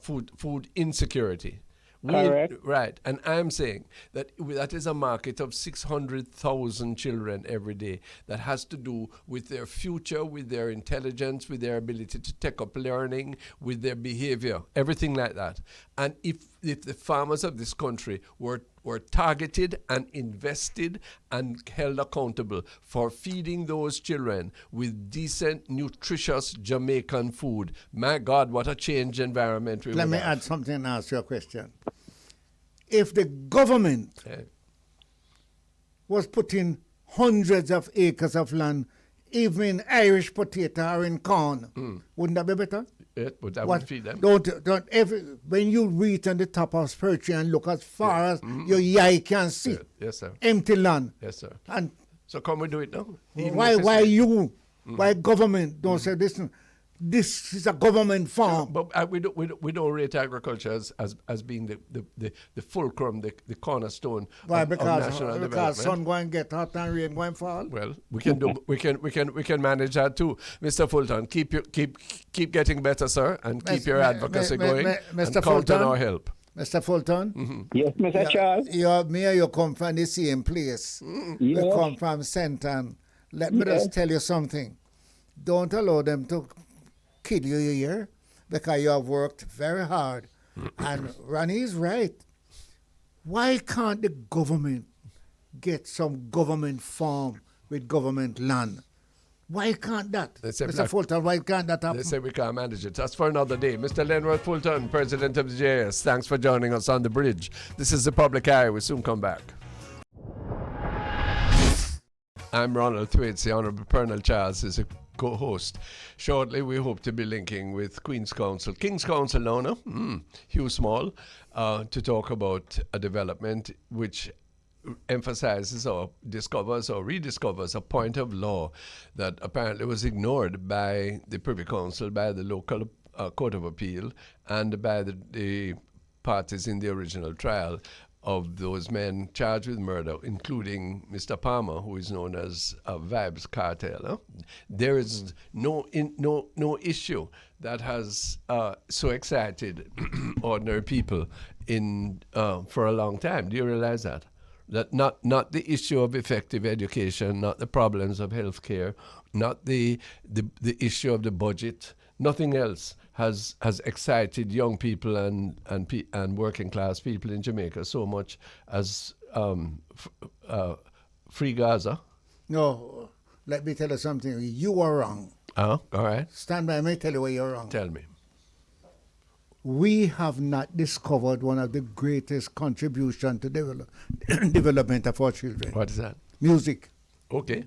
food insecurity. Right, and I'm saying that is a market of 600,000 children every day that has to do with their future, with their intelligence, with their ability to take up learning, with their behavior, everything like that. And if the farmers of this country were targeted and invested and held accountable for feeding those children with decent, nutritious Jamaican food, my God, what a changed environment we would have. Let me add something and ask you a question. If the government was putting hundreds of acres of land, even in Irish potato or in corn, wouldn't that be better? Yeah, but that would feed them. When you reach on the top of Spurtree and look as far as your eye can see, yes, sir. Empty land. Yes, sir. And so can we do it now? Why government don't say this? This is a government farm. But we don't rate agriculture as being the fulcrum, the cornerstone of national development. Because sun going to get hot and rain going to fall. Well, we can manage that too. Mr. Fulton, keep getting better, sir, and keep your advocacy going. Mr. And count on our help. Mr. Fulton? Mm-hmm. Yes, Mr. Charles? You come from the same place. Yes. You come from Senton. Let me just tell you something. Don't allow them to kill you here because you have worked very hard. And Ronnie is right. Why can't the government get some government farm with government land? Why can't that? Mr. Fulton, why can't that happen? They say we can't manage it. That's for another day. Mr. Lenworth Fulton, President of the JS, thanks for joining us on The Bridge. This is The Public Eye. We'll soon come back. I'm Ronald Thwaites. The Honourable Colonel Charles is a co-host. Shortly, we hope to be linking with King's Council owner, Hugh Small, to talk about a development which emphasizes or discovers or rediscovers a point of law that apparently was ignored by the Privy Council, by the local Court of Appeal, and by the parties in the original trial of those men charged with murder, including Mr. Palmer, who is known as Vibes Kartel. Huh? There is no issue that has so excited ordinary people for a long time. Do you realize that? That not the issue of effective education, not the problems of healthcare, not the issue of the budget, nothing else has excited young people and working class people in Jamaica so much as Free Gaza. No, let me tell you something. You are wrong. Oh, all right. Stand by me, tell you where you're wrong. Tell me. We have not discovered one of the greatest contributions to development of our children. What is that? Music. Okay.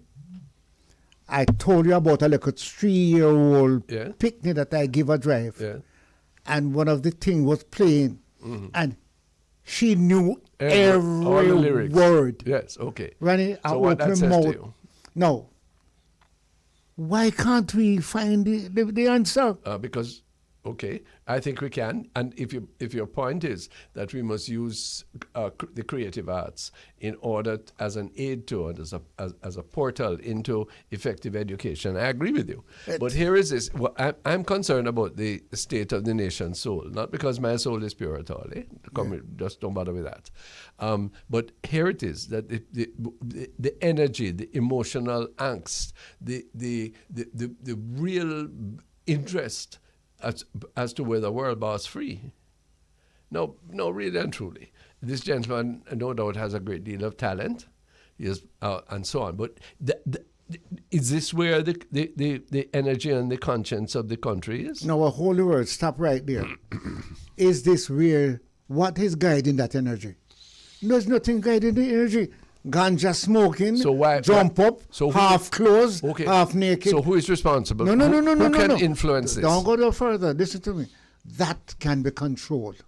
I told you about a little 3-year-old Yeah. picnic that I give a drive. Yeah. And one of the things was playing. And she knew All the every lyrics. word. Yes, okay. Running So out what that of says my to mouth. you? No. Why can't we find the answer? Because, okay, I think we can. And if your point is that we must use the creative arts in order as an aid to and as a portal into effective education, I agree with you. But here is this. Well, I'm concerned about the state of the nation's soul, not because my soul is pure at all. Just don't bother with that. But here it is, that the energy, the emotional angst, the real interest as to whether world boss free. No, really and truly. This gentleman, no doubt, has a great deal of talent, yes, and so on. But is this where the energy and the conscience of the country is? No, a holy word, stop right there. Is this where, what is guiding that energy? There's nothing guiding the energy. Ganja smoking, so why, jump up, so half clothes, okay. half naked. So who is responsible? No. Who can influence this? Don't go no further. Listen to me. That can be controlled.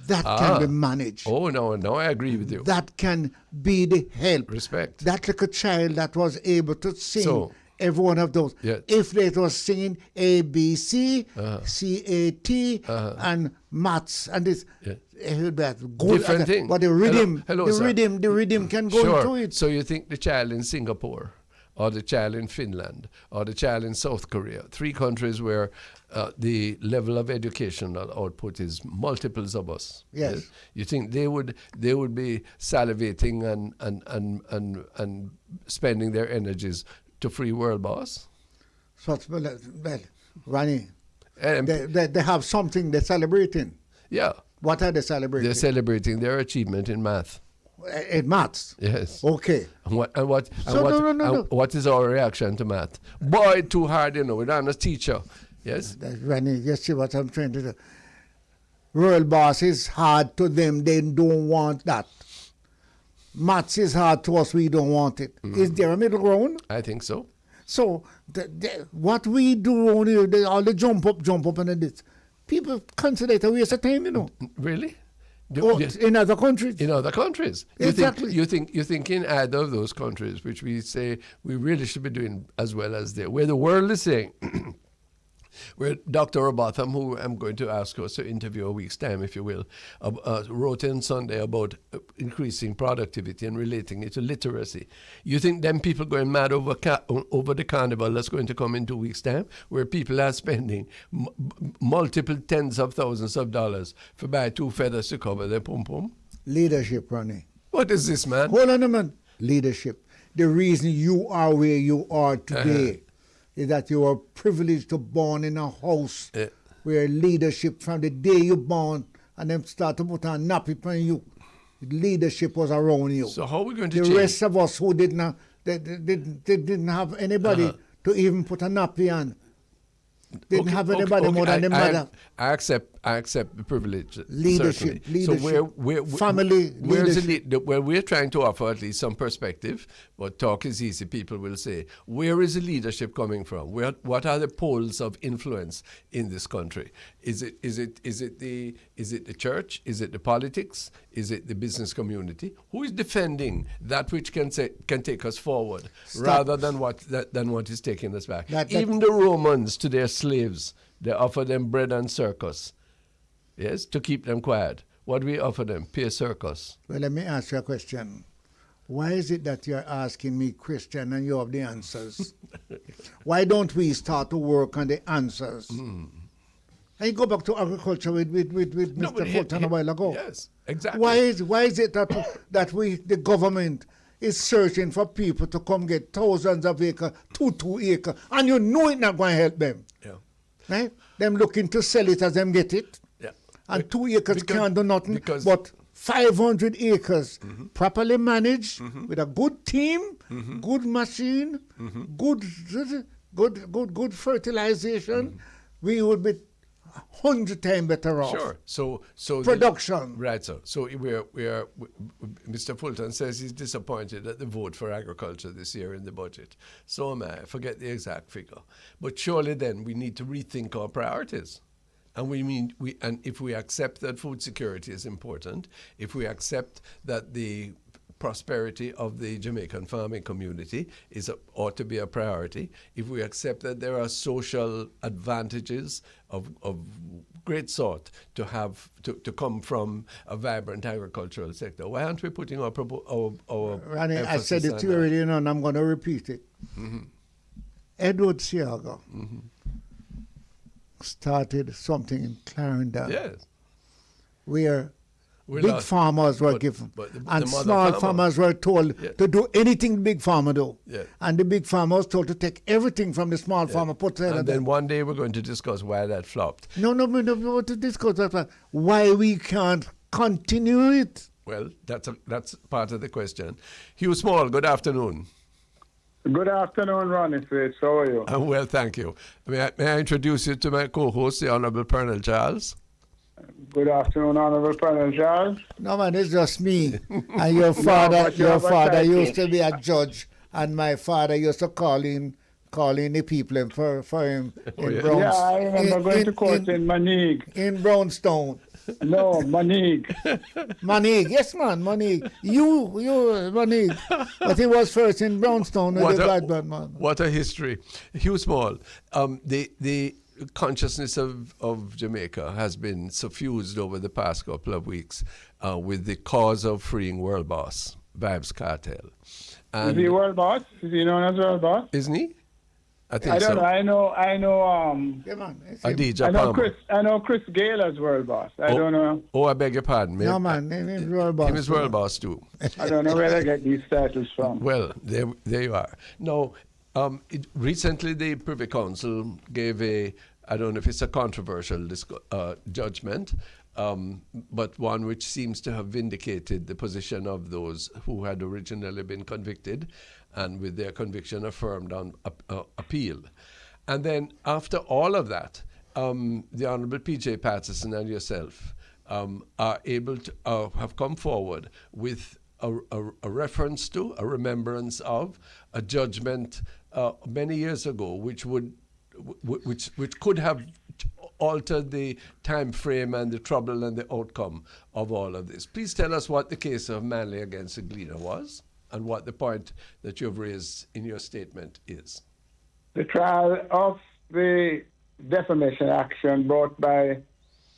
That can be managed. Oh, no, I agree with you. That can be the help. Respect. That little child that was able to sing every one of those. Yeah. If they was singing A, B, C, C-A-T, and maths, and this, it would be good. Different thing. But the rhythm, Hello, the rhythm can go into it. So you think the child in Singapore, or the child in Finland, or the child in South Korea, 3 countries where the level of educational output is multiples of us. Yes. You think they would be salivating and spending their energies to free world boss? So, well, Ronnie, they have something they're celebrating. Yeah. What are they celebrating? They're celebrating their achievement in math. In maths? Yes. Okay. And what is our reaction to math? Boy, too hard, we're not a teacher. Yes? Ronnie, you see what I'm trying to do? World boss is hard to them. They don't want that. Maths is hard to us. We don't want it. Is there a middle ground? I think so. So what we do only, all the jump up and this. People consider it a waste of time, Really? In other countries. In other countries. Exactly. You think in either of those countries, which we say we really should be doing as well as there, where the world is saying, where Dr. Robotham, who I'm going to ask us to interview a week's time, if you will, wrote in Sunday about increasing productivity and relating it to literacy. You think them people going mad over the carnival that's going to come in 2 weeks' time, where people are spending multiple tens of thousands of dollars for buy 2 feathers to cover their pum-pum? Leadership, Ronnie. What is this, man? Hold on a minute. Leadership. The reason you are where you are today is that you are privileged to born in a house where leadership from the day you born and them start to put on nappy on you. Leadership was around you. So how are we going to the change? rest of us who didn't have anybody to even put a nappy on. didn't have anybody more than the mother. I accept the privilege. Leadership, certainly. leadership, So family leadership. well, we're trying to offer at least some perspective, but talk is easy, people will say. Where is the leadership coming from? What are the poles of influence in this country? Is it the church? Is it the politics? Is it the business community? Who is defending that which can take us forward rather than what is taking us back? Even the Romans to their slaves, they offer them bread and circus, yes, to keep them quiet. What do we offer them? Pay circus. Well, let me ask you a question. Why is it that you're asking me, Christian, and you have the answers? Why don't we start to work on the answers? And you go back to agriculture with Mr. Fulton a while ago. Yes, exactly. Why is it that we, the government, is searching for people to come get thousands of acres, 2 acres, and you know it's not going to help them? Yeah. Right? Them looking to sell it as them get it. Yeah. And 2 acres can't do nothing. But 500 acres, properly managed, with a good team, good machine, good fertilization, we would be 100 times better off. Sure. So production. Right. So Mr. Fulton says he's disappointed at the vote for agriculture this year in the budget. So am I. Forget the exact figure. But surely then we need to rethink our priorities. And and if we accept that food security is important, if we accept that the prosperity of the Jamaican farming community ought to be a priority, if we accept that there are social advantages of great sort to come from a vibrant agricultural sector, why aren't we putting our Ronnie, I said it to you already, and I'm going to repeat it. Edward Siaga started something in Clarendon. Yes. Where big farmers were given, and small farmers were told to do anything the big farmer do. Yeah. And the big farmer was told to take everything from the small farmer, put it and then one day we're going to discuss why that flopped. No, to discuss that. Why we can't continue it? Well, that's part of the question. Hugh Small, good afternoon. Good afternoon, Ronnie Fitz. How are you? I'm well, thank you. May I introduce you to my co-host, the Honorable Colonel Charles? Good afternoon, Honorable Colonel Charles. No, man, it's just me. And your father used to be a judge, and my father used to call in the people for him in Brownstone. Yeah, I remember going to court in Manig. In Brownstone. No, Manig. Manig, yes, man, Manig. You, Manig. But he was first in Brownstone with the Gladman, man. What a history. Hugh Small, the consciousness of Jamaica has been suffused over the past couple of weeks with the cause of freeing World Boss, Vibes Kartel. Is he World Boss? Is he known as World Boss? Isn't he? I think I don't so. know. I know. Yeah, man. Adija Palmer. I know Chris Gale as World Boss. I don't know. Oh, I beg your pardon. No, man. Him is World Boss. Him is World Boss too. I don't know where they get these titles from. Well, there you are. No, recently the Privy Council gave I don't know if it's a controversial judgment, but one which seems to have vindicated the position of those who had originally been convicted and with their conviction affirmed on appeal. And then after all of that, the Honorable P.J. Patterson and yourself are able to have come forward with a reference to, a remembrance of, a judgment many years ago, which could have altered the time frame and the trouble and the outcome of all of this. Please tell us what the case of Manley against the Gleaner was and what the point that you've raised in your statement is. The trial of the defamation action brought by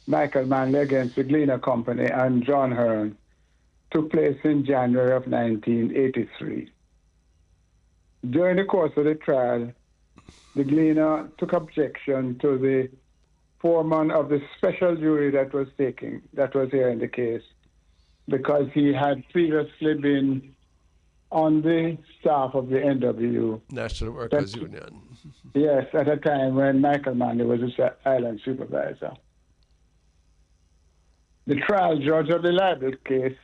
Michael Manley against the Gleaner Company and John Hearn took place in January of 1983. During the course of the trial, the Gleaner took objection to the foreman of the special jury that was here in the case, because he had previously been on the staff of the NWU. National Workers Union. Yes, at a time when Michael Manley was the island supervisor. The trial judge of the libel case,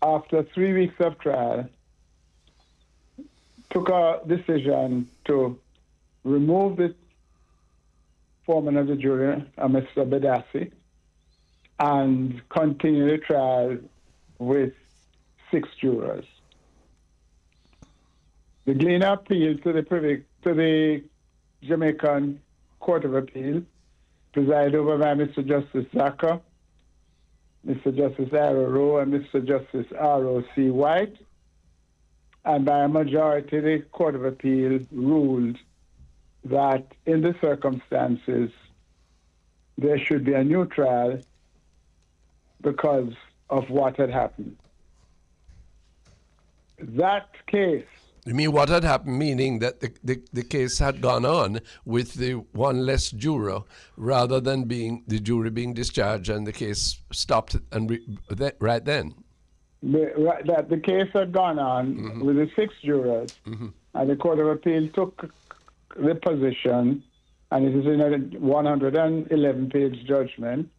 after 3 weeks of trial, took a decision to remove the foreman of the jury, Mr. Bedassi, and continue the trial with 6 jurors. The Gleaner appealed to the Jamaican Court of Appeal, presided over by Mr. Justice Zaka, Mr. Justice Ira Rowe, and Mr. Justice R.O.C. White. And by a majority, the Court of Appeal ruled that in the circumstances, there should be a new trial because of what had happened. That case... You mean what had happened, meaning that the case had gone on with the one less juror rather than the jury being discharged and the case stopped right then? That the case had gone on with the 6 jurors, and the Court of Appeal took the position, and it is in a 111-page judgment,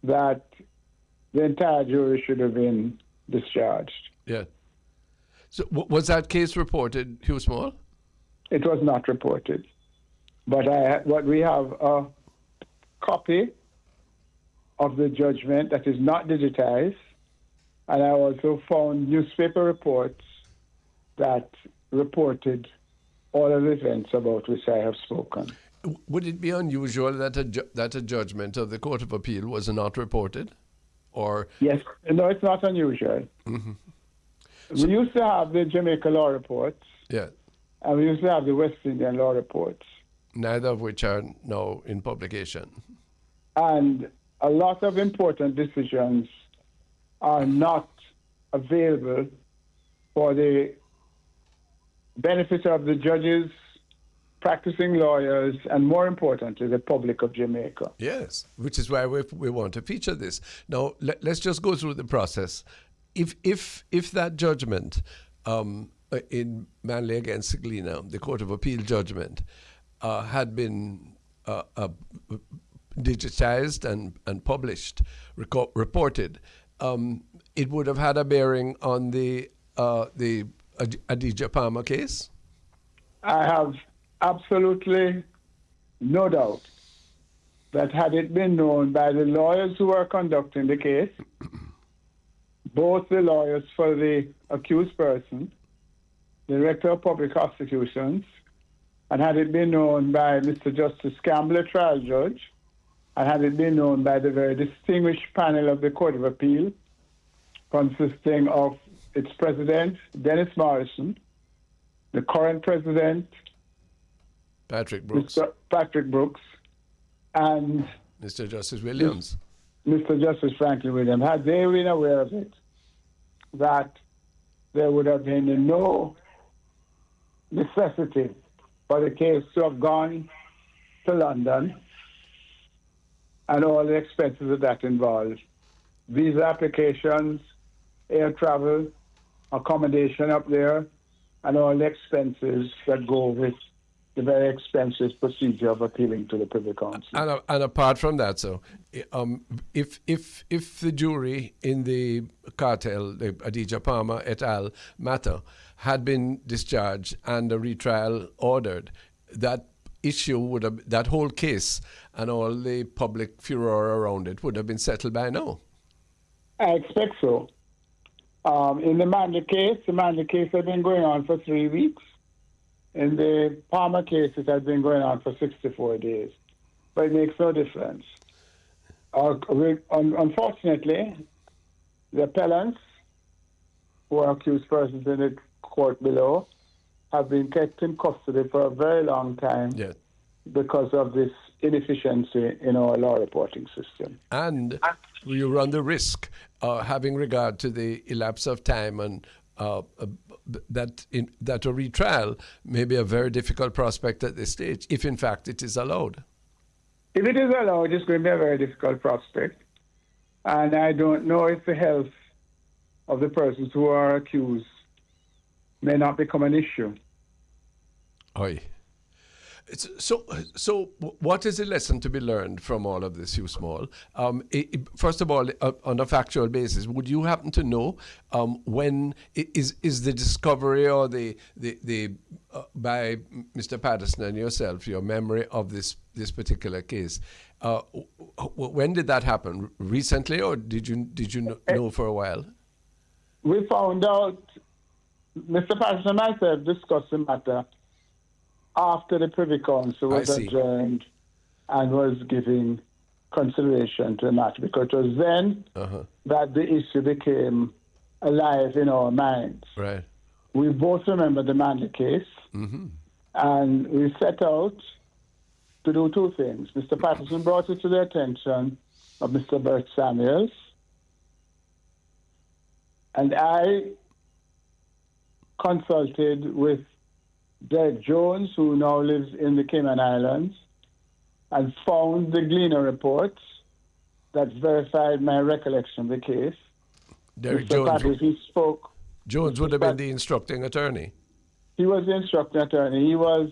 that the entire jury should have been discharged. Yeah. So was that case reported, Hugh Small? It was not reported. But we have a copy of the judgment that is not digitized, and I also found newspaper reports that reported all of the events about which I have spoken. Would it be unusual that a judgment of the Court of Appeal was not reported? Or yes, no, it's not unusual. We used to have the Jamaica law reports, yeah, and we used to have the West Indian law reports. Neither of which are now in publication. And a lot of important decisions are not available for the benefit of the judges, practicing lawyers, and more importantly, the public of Jamaica. Yes, which is why we want to feature this. Now, let's just go through the process. If that judgment in Manley against Gleaner, the Court of Appeal judgment, had been digitized and published, reported, it would have had a bearing on the Adidja Palmer case? I have absolutely no doubt that had it been known by the lawyers who were conducting the case, both the lawyers for the accused person, the Director of Public Prosecutions, and had it been known by Mr. Justice Campbell, a trial judge, and had it been known by the very distinguished panel of the Court of Appeal, consisting of its president, Dennis Morrison, the current president, Patrick Brooks, Mr. Patrick Brooks, and Mr. Justice Williams. Mr. Justice Franklin Williams, had they been aware of it, that there would have been no necessity for the case to have gone to London and all the expenses that involved. Visa applications, air travel, accommodation up there, and all the expenses that go with the very expensive procedure of appealing to the Privy Council. And apart from that, so if the jury in the Kartel, the Adidja Palmer et al. Matter, had been discharged and a retrial ordered, that issue would have, that whole case and all the public furor around it would have been settled by now. I expect so. In the Manley case had been going on for 3 weeks. In the Palmer case, it has been going on for 64 days. But it makes no difference. Unfortunately, the appellants, who are accused persons in the court below, have been kept in custody for a very long time because of this inefficiency in our law reporting system. And you run the risk, having regard to the elapse of time and that a retrial may be a very difficult prospect at this stage, if in fact it is allowed. If it is allowed, it's going to be a very difficult prospect. And I don't know if the health of the persons who are accused may not become an issue. Oy. So, what is the lesson to be learned from all of this, Hugh Small? First of all, on a factual basis, would you happen to know when is the discovery or the by Mr. Patterson and yourself, your memory of this particular case? When did that happen? Recently, or did you know for a while? We found out, Mr. Patterson and myself discussed the matter after the Privy Council was adjourned and was giving consideration to the matter, because it was then that the issue became alive in our minds. Right. We both remember the Manley case, and we set out to do two things. Mr. Patterson brought it to the attention of Mr. Bert Samuels, and I consulted with Derek Jones, who now lives in the Cayman Islands, and found the Gleaner reports that verified my recollection of the case. Derek Mr. Jones. Patterson spoke. Jones would have been the instructing attorney. He was the instructing attorney. He was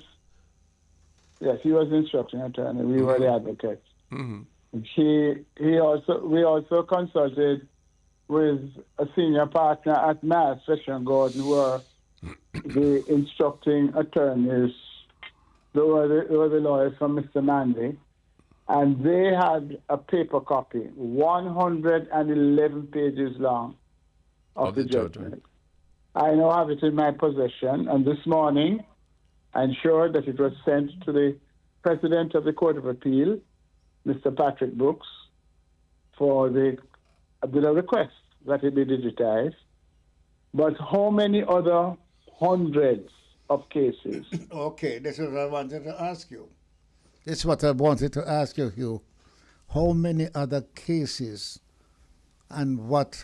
the instructing attorney. We were the advocates. We also consulted with a senior partner at Mass, Fisher and Gordon, who were the instructing attorneys. They were the lawyers from Mr. Manley, and they had a paper copy, 111 pages long, of the judgment. I now have it in my possession, and this morning I ensured that it was sent to the President of the Court of Appeal, Mr. Patrick Brooks, with a request that it be digitized. But how many other hundreds of cases? Okay, this is what I wanted to ask you. Hugh. How many other cases, and what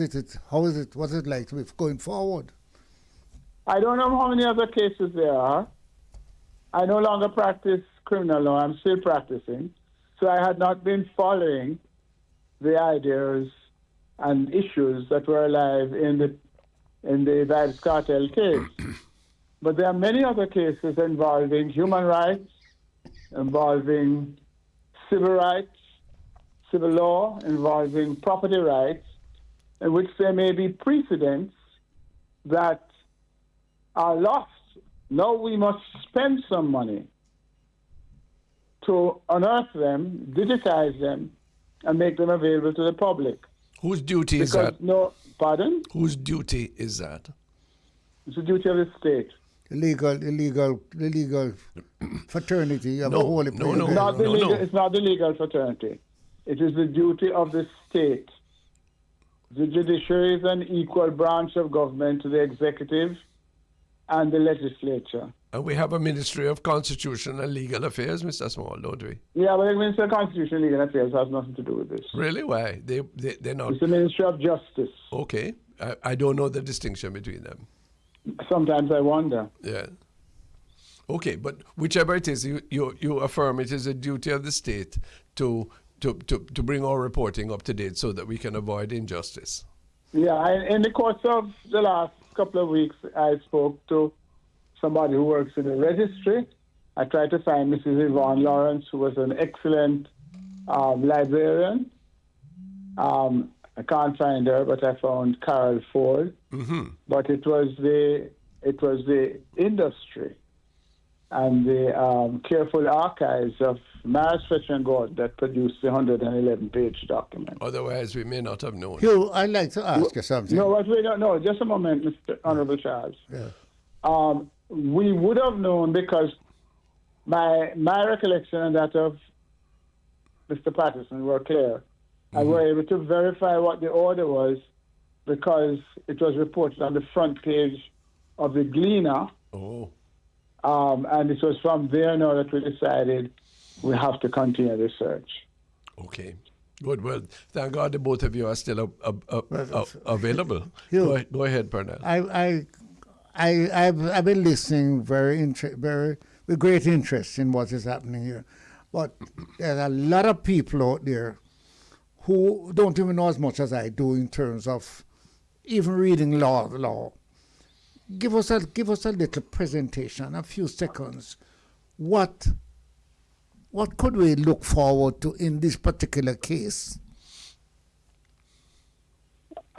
is it? How is it? What's it like with going forward? I don't know how many other cases there are. I no longer practice criminal law. I'm still practicing, so I had not been following the ideas and issues that were alive in the Vibes Kartel case. But there are many other cases involving human rights, involving civil rights, civil law, involving property rights, in which there may be precedents that are lost. Now we must spend some money to unearth them, digitize them, and make them available to the public. Whose duty is that? Pardon? Whose duty is that? It's the duty of the state. Illegal fraternity of a holy place. It's not the legal fraternity. It is the duty of the state. The judiciary is an equal branch of government to the executive and the legislature. And we have a Ministry of Constitution and Legal Affairs, Mr. Small, don't we? Yeah, but the Ministry of Constitution and Legal Affairs has nothing to do with this. Really? Why? They're not. It's the Ministry of Justice. Okay. I don't know the distinction between them. Sometimes I wonder. Yeah. Okay, but whichever it is, you affirm it is a duty of the state to bring our reporting up to date so that we can avoid injustice. Yeah, in the course of the last couple of weeks, I spoke to somebody who works in the registry. I tried to find Mrs. Yvonne Lawrence, who was an excellent librarian. I can't find her, but I found Carol Ford. But it was the industry and the careful archives of Maris Fletcher and Gordon that produced the 111-page document. Otherwise, we may not have known. Hugh, I'd like to ask you something. No, but we don't know. Just a moment, Mr. Honorable Charles. Yeah. We would have known because my recollection and that of Mr. Patterson were clear. I were able to verify what the order was because it was reported on the front page of the Gleaner. Oh. And it was from there now that we decided we have to continue the search. Okay. Good. Well, thank God the both of you are still available. Go ahead, Pernell. I've been listening with great interest in what is happening here. But there's a lot of people out there who don't even know as much as I do in terms of even reading law. Give us a little presentation, a few seconds. what could we look forward to in this particular case?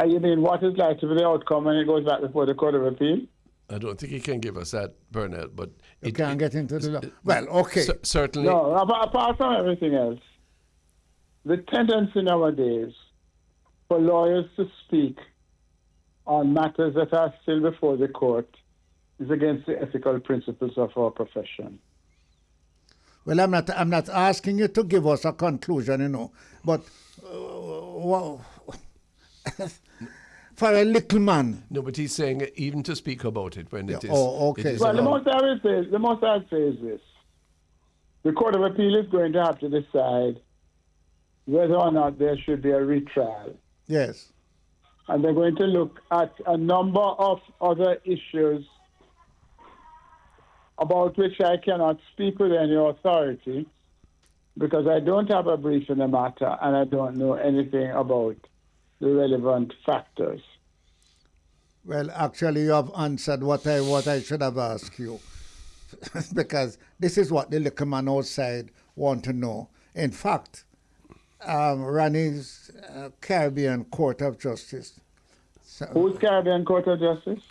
You mean what is likely to be the outcome when it goes back before the Court of Appeal? I don't think he can give us that, Burnell, but You can't get into the law. Well, okay. Certainly. No, apart from everything else, the tendency nowadays for lawyers to speak on matters that are still before the court is against the ethical principles of our profession. Well, I'm not asking you to give us a conclusion, but for a little man. No, but he's saying even to speak about it when it is. Oh, okay. It is Well, the allowed. most I'd say is this. The Court of Appeal is going to have to decide whether or not there should be a retrial. Yes. And they're going to look at a number of other issues about which I cannot speak with any authority because I don't have a brief in the matter and I don't know anything about the relevant factors. Well, actually, you have answered what I should have asked you, because this is what the liquor man outside want to know. In fact, Ronnie's Caribbean Court of Justice. So, Who's Caribbean Court of Justice?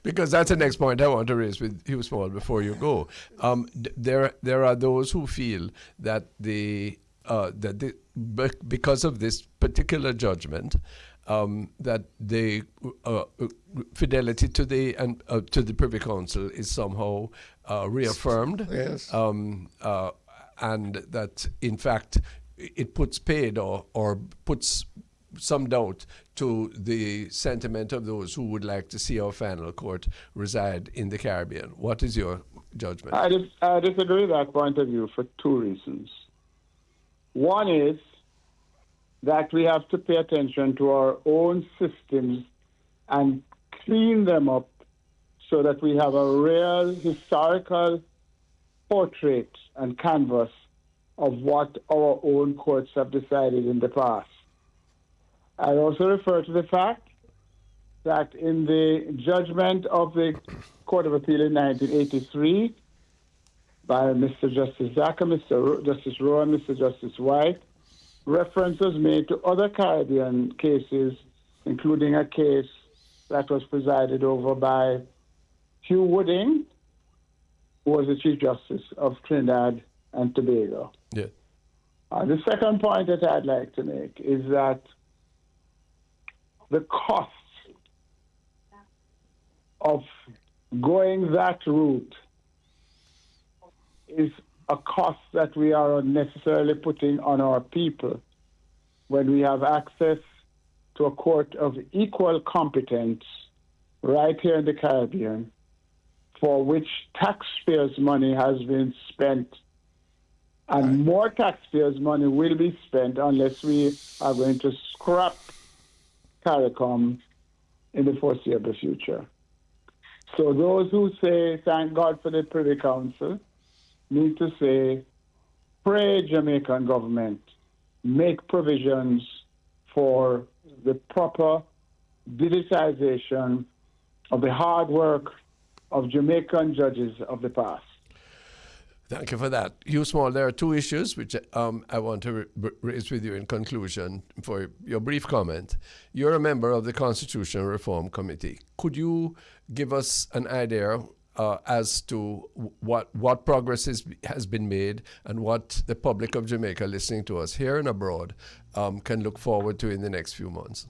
Because that's the next point I want to raise with Hugh Small before you go. There are those who feel that because of this particular judgment, that the fidelity to the Privy Council is somehow reaffirmed. Yes. And that in fact it puts paid or puts some doubt to the sentiment of those who would like to see our final court reside in the Caribbean. What is your judgment? I disagree with that point of view for two reasons. One is that we have to pay attention to our own systems and clean them up so that we have a real historical portrait and canvas of what our own courts have decided in the past. I also refer to the fact that in the judgment of the Court of Appeal in 1983 by Mr. Justice Zaka, Mr. Justice Rowan, Mr. Justice White, reference was made to other Caribbean cases, including a case that was presided over by Hugh Wooding, who was the Chief Justice of Trinidad and Tobago. Yeah. The second point that I'd like to make is that the costs of going that route is a cost that we are unnecessarily putting on our people when we have access to a court of equal competence right here in the Caribbean, for which taxpayers' money has been spent, and more taxpayers' money will be spent unless we are going to scrap CARICOM in the foreseeable future. So those who say, thank God for the Privy Council, need to say, pray Jamaican government, make provisions for the proper digitization of the hard work of Jamaican judges of the past. Thank you for that. Hugh Small, there are two issues which I want to raise with you in conclusion for your brief comment. You're a member of the Constitutional Reform Committee. Could you give us an idea as to what progress has been made and what the public of Jamaica listening to us here and abroad can look forward to in the next few months?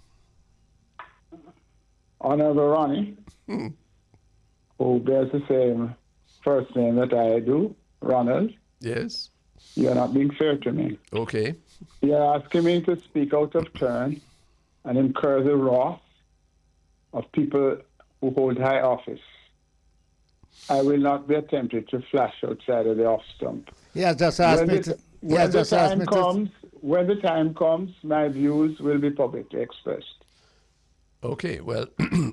Honorable Ronnie, who bears the same first name that I do, Ronald. Yes. You're not being fair to me. Okay. You're asking me to speak out of turn and incur the wrath of people who hold high office. I will not be attempted to flash outside of the off stump. Yeah, just ask me to. When the time comes, my views will be publicly expressed. Okay, well,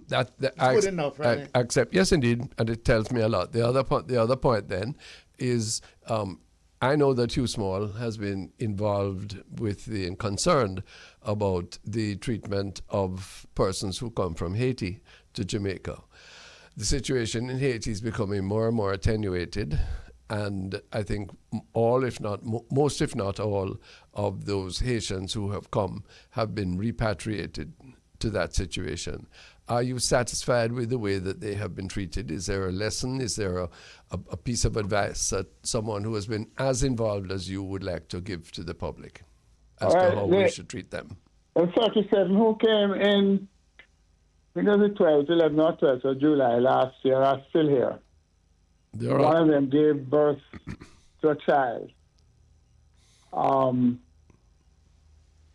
that good enough, right? I accept. Yes, indeed, and it tells me a lot. The other point then is I know that Hugh Small has been involved with and concerned about the treatment of persons who come from Haiti to Jamaica. the situation in Haiti is becoming more and more attenuated, and I think all, if not most, if not all, of those Haitians who have come have been repatriated to that situation. Are you satisfied with the way that they have been treated? Is there a lesson? Is there a piece of advice that someone who has been as involved as you would like to give to the public as to how we should treat them? The 37 who came in, I think it was the 12th, 11th or 12th of July last year, are still here. One of them gave birth to a child.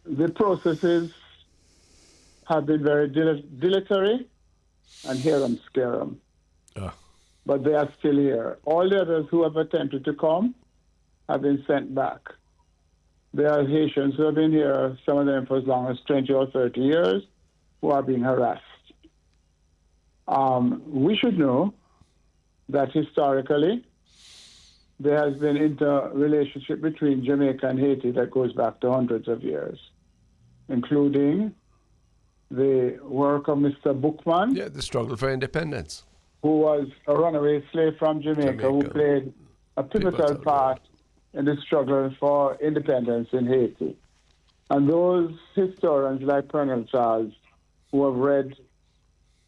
The processes have been very dilatory, and hear them, scare them. But they are still here. All the others who have attempted to come have been sent back. There are Haitians who have been here, some of them for as long as 20 or 30 years, who are being harassed. We should know that historically there has been interrelationship between Jamaica and Haiti that goes back to hundreds of years, including the work of Mr. Bookman. Yeah, the struggle for independence. Who was a runaway slave from Jamaica. Who played a pivotal part in the struggle for independence in Haiti. And those historians like Colonel Charles, who have read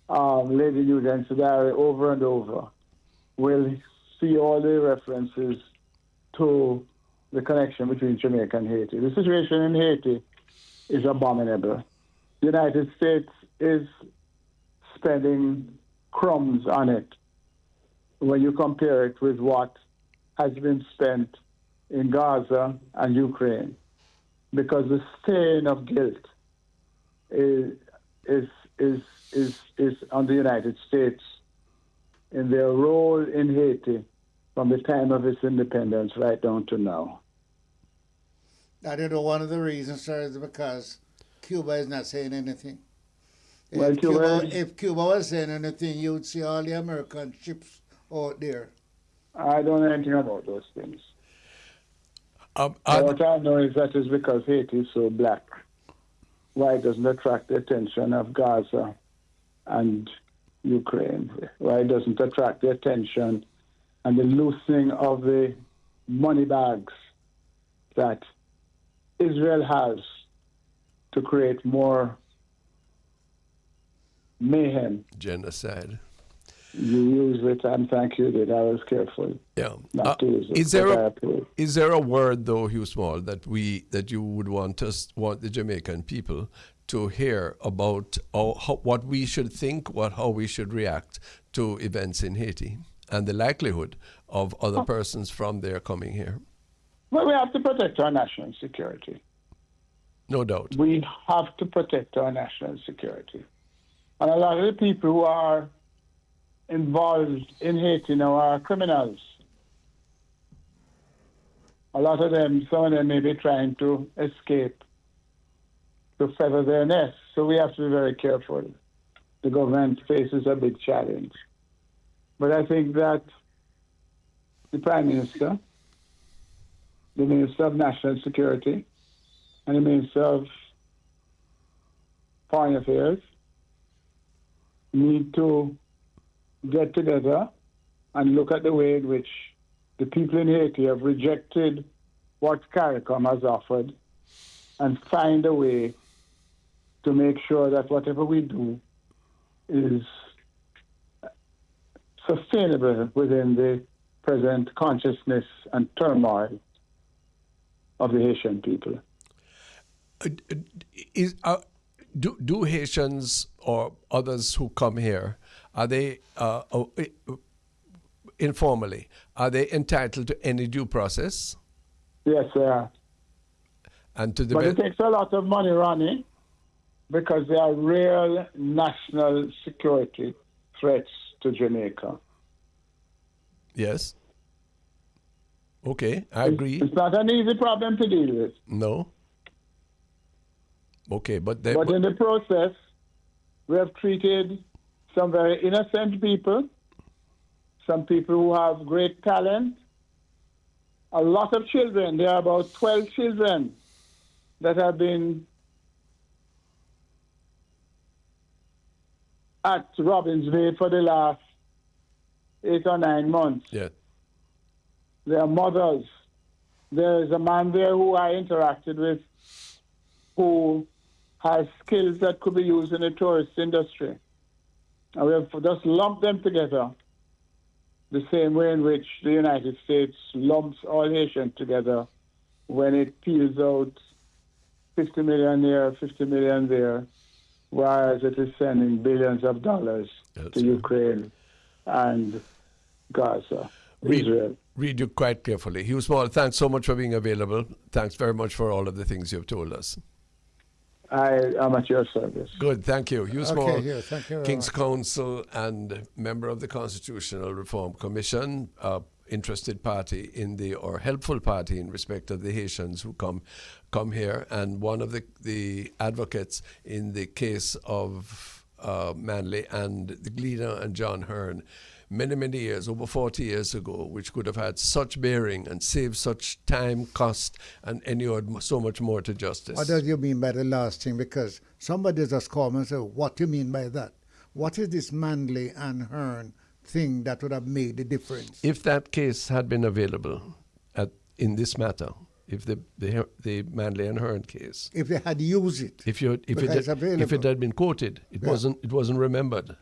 Lady Nugent's diary over and over, will see all the references to the connection between Jamaica and Haiti. The situation in Haiti is abominable. The United States is spending crumbs on it when you compare it with what has been spent in Gaza and Ukraine, because the stain of guilt is on the United States in their role in Haiti from the time of its independence right down to now. I don't know, one of the reasons, sir, is because Cuba is not saying anything. Well, If Cuba was saying anything, you would see all the American ships out there. I don't know anything about those things. What I know is that it's because Haiti is so black. Why it doesn't attract the attention of Gaza and Ukraine? Why it doesn't attract the attention and the loosening of the money bags that Israel has to create more mayhem. Genocide. You use it, and thank you that I was careful. Yeah. Not to use it. Is there a word though, Hugh Small, that you would want the Jamaican people to hear about what we should think, how we should react to events in Haiti, and the likelihood of other persons from there coming here? Well, we have to protect our national security. No doubt. We have to protect our national security. And a lot of the people who are involved in Haiti now are criminals. A lot of them, some of them may be trying to escape, to feather their nests. So we have to be very careful. The government faces a big challenge. But I think that the Prime Minister, the Minister of National Security, and the Minister of Foreign Affairs need to get together and look at the way in which the people in Haiti have rejected what CARICOM has offered and find a way to make sure that whatever we do is sustainable within the present consciousness and turmoil of the Haitian people. Do Haitians or others who come here, are they informally, are they entitled to any due process? Yes, they are. And to the but it takes a lot of money, Ronnie, because they are real national security threats to Jamaica. Yes. Okay, I agree. It's not an easy problem to deal with. No. Okay, but in the process, we have treated some very innocent people, some people who have great talent, a lot of children. There are about 12 children that have been at Robbins Bay for the last 8 or 9 months. Yeah. There are mothers. There is a man there who I interacted with who has skills that could be used in the tourist industry. And we have just lumped them together the same way in which the United States lumps all Haitians together when it peels out 50 million here, 50 million there, whereas it is sending billions of dollars to Ukraine and Gaza, Israel. Read you quite carefully. Hugh Small, thanks so much for being available. Thanks very much for all of the things you've told us. I am at your service. Good, thank you. Hugh Small, Okay, thank you very King's much. Counsel and member of the Constitutional Reform Commission, interested party in the, or helpful party in respect of the Haitians who come here, and one of the advocates in the case of Manley and the Gleaner and John Hearn, many years, over 40 years ago, which could have had such bearing and saved such time, cost, and inured so much more to justice. What do you mean by the last thing? Because somebody just called me and said, what do you mean by that? What is this Manley and Hearn thing that would have made the difference? If that case had been available in this matter, if the Manley and Hearn case, If they had used it, if it had been quoted, it wasn't remembered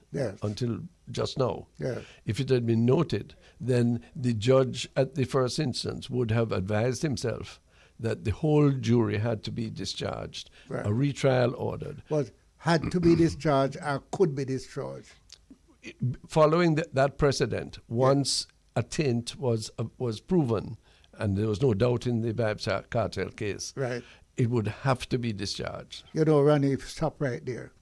until just now. Yeah. If it had been noted, then the judge at the first instance would have advised himself that the whole jury had to be discharged, Right. a retrial ordered. was had to be discharged or could be discharged. Following that precedent, once a taint was proven, and there was no doubt in the Vibes Kartel case, Right. it would have to be discharged. You know, Ronnie, stop right there.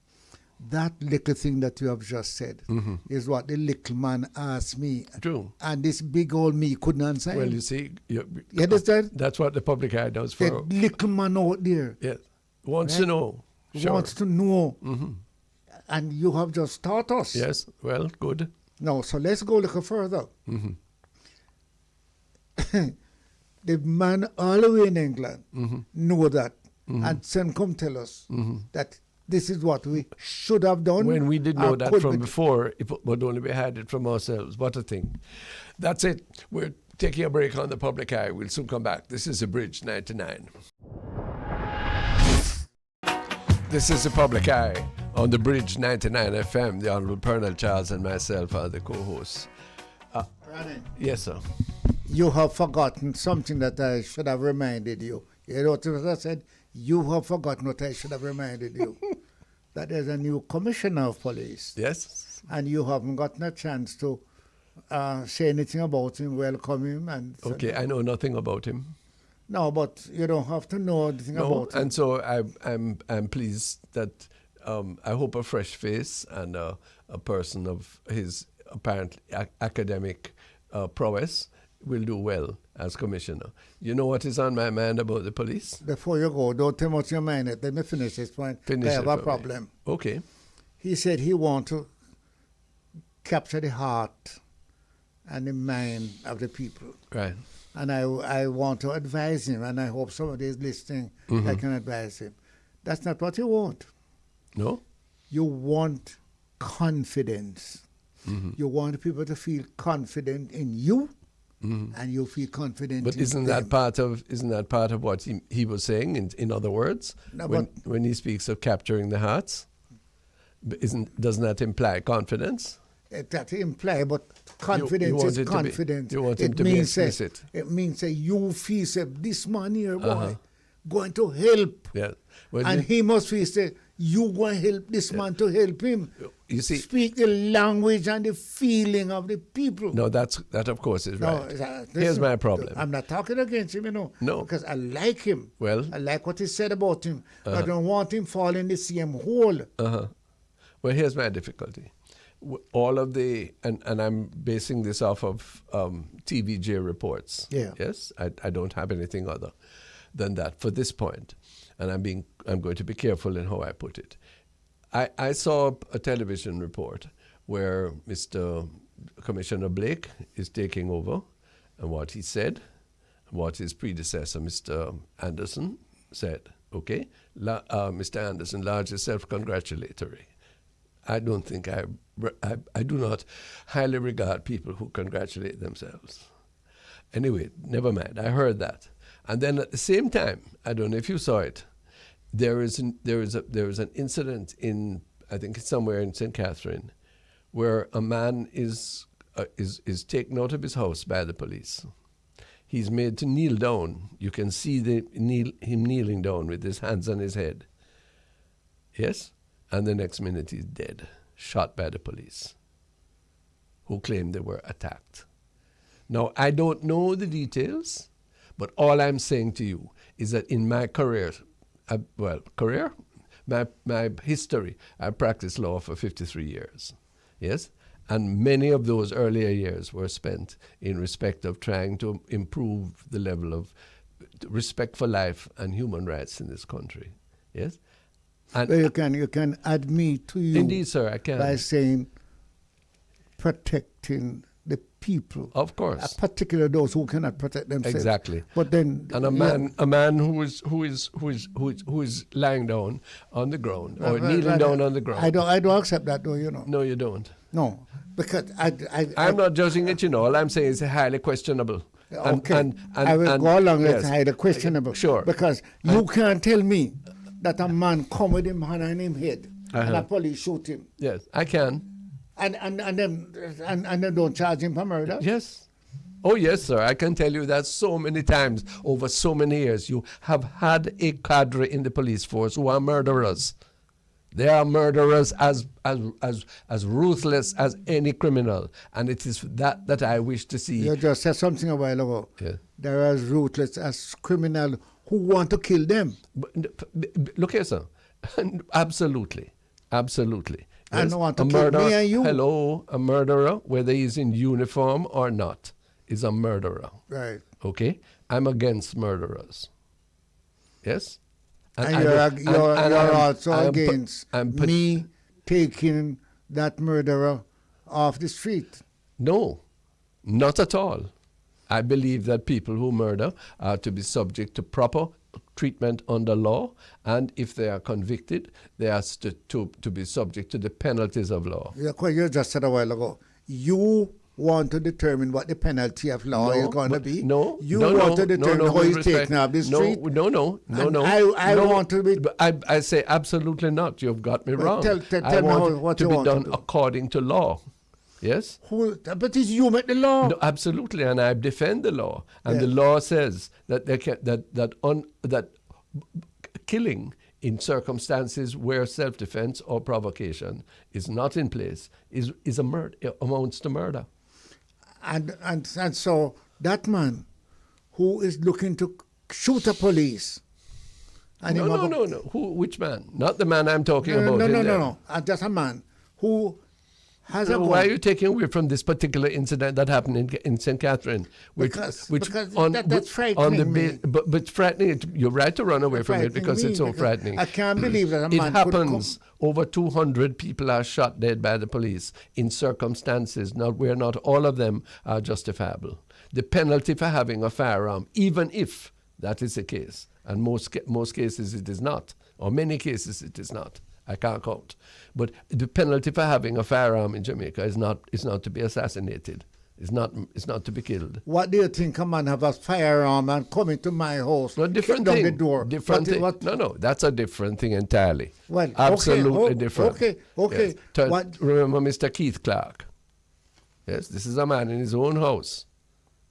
That little thing that you have just said is what the little man asked me. True. And this big old me couldn't answer. Well, him. you see, You understand? that's what the public eye does The for. little man out there Yes, wants to know. Sure. wants to know. And you have just taught us. Yes. Well, good. No, so let's go a little further. The man all the way in England know that and then come tell us that this is what we should have done. When we did or know that could from be- before, it would only be hide it from ourselves. What a thing. That's it. We're taking a break on the public eye. We'll soon come back. This is The Bridge 99. This is the public eye on The Bridge 99 FM. The Honorable Pernell Charles and myself are the co-hosts. Ronnie, Yes, sir. you have forgotten something that I should have reminded you. You know what I said? You have forgotten what I should have reminded you. That there's a new commissioner of police. Yes. And you haven't gotten a chance to say anything about him, welcome him. And Okay, I know nothing about him. No, but you don't have to know anything about him. And so I'm pleased that I hope a fresh face and a person of his apparent academic prowess will do well as commissioner. You know what is on my mind about the police? Before you go, don't tell me what's your mind. Let me finish this point. I have a problem. Okay. He said he want to capture the heart and the mind of the people. Right. And I want to advise him, and I hope somebody is listening that can advise him. That's not what you want. No? You want confidence. You want people to feel confident in you, and you feel confident But in isn't them. that part of what he was saying? In other words, No, when he speaks of capturing the hearts, doesn't that imply confidence? That imply, but confidence is confidence. You want him to be explicit. It means that you feel say, this man here, boy, going to help. Yeah. Well, And he must feel say, you going to help this man to help him. You see, Speak the language and the feeling of the people. no, that of course is No, right. Here's Here's my problem. I'm not talking against him, No. because I like him. Well. I like what he said about him. I don't want him fall in the same hole. Well, here's my difficulty. All of the, and I'm basing this off of TVJ reports. Yeah. Yes, I don't have anything other than that for this point, and I'm going to be careful in how I put it. I saw a television report where Mr. Commissioner Blake is taking over, and what he said, what his predecessor, Mr. Anderson, said. Okay, Mr. Anderson largely self-congratulatory. I don't think I do not highly regard people who congratulate themselves. Anyway, never mind. I heard that, and then at the same time, I don't know if you saw it. There is an incident in, I think it's somewhere in St. Catherine, where a man is taken out of his house by the police. He's made to kneel down. You can see him kneeling down with his hands on his head. Yes? And the next minute he's dead, shot by the police, who claimed they were attacked. Now, I don't know the details, but all I'm saying to you is that in my career, my history, I practiced law for 53 years. Yes? And many of those earlier years were spent in respect of trying to improve the level of respect for life and human rights in this country. Yes? And you can add me to you. Indeed, sir, I can. By saying protecting the people. Of course. Particularly those who cannot protect themselves. Exactly. But then and a man who is lying down on the ground or kneeling down on the ground. I don't accept that, though, you know. No, you don't. No, because I'm not judging it, you know. All I'm saying is highly questionable. Okay, and I will go along with yes. highly questionable. Sure. Because you can't tell me that a man come with him hand on him head and the police shoot him. Yes, I can. And then don't charge him for murder? Yes. Oh, yes, sir. I can tell you that so many times over so many years. You have had a cadre in the police force who are murderers. They are murderers as ruthless as any criminal. And it is that I wish to see. You just said something a while ago. Yeah. They're as ruthless as criminals who want to kill them. Look here, sir. Absolutely. Absolutely. I don't want to kill murderer, me and you. Hello, a murderer, whether he's in uniform or not, is a murderer. Right. Okay? I'm against murderers. Yes? And you're also against me taking that murderer off the street. No, not at all. I believe that people who murder are to be subject to proper treatment under law, and if they are convicted, they are to be subject to the penalties of law. You just said a while ago, you want to determine what the penalty of law is going to be. You want to determine how he's taken off the street. No. I want to be. I say absolutely not. You've got me wrong. Tell I me want what it you to be want done to do. according to law. Yes? But it's you make the law. No, absolutely, and I defend the law. And the law says that that killing in circumstances where self-defense or provocation is not in place is a murder, amounts to murder. And so that man who is looking to shoot a police. And No. Which man? Not the man I'm talking about. No. Just a man who has a gun. Why are you taking away from this particular incident that happened in St. Catherine? Because that's frightening me. But frightening, you're right to run away from it because it's so frightening. I can't believe that a man It happens. Over 200 people are shot dead by the police in circumstances where not all of them are justifiable. The penalty for having a firearm, even if that is the case, and most cases it is not, or many cases it is not. I can't count. But the penalty for having a firearm in Jamaica is not to be assassinated. It's not to be killed. What do you think a man have a firearm and come into my house, different kick thing. down the door? Different thing. No, that's a different thing entirely. Well, absolutely different. Okay. Yes. Remember Mr. Keith Clark? Yes, this is a man in his own house.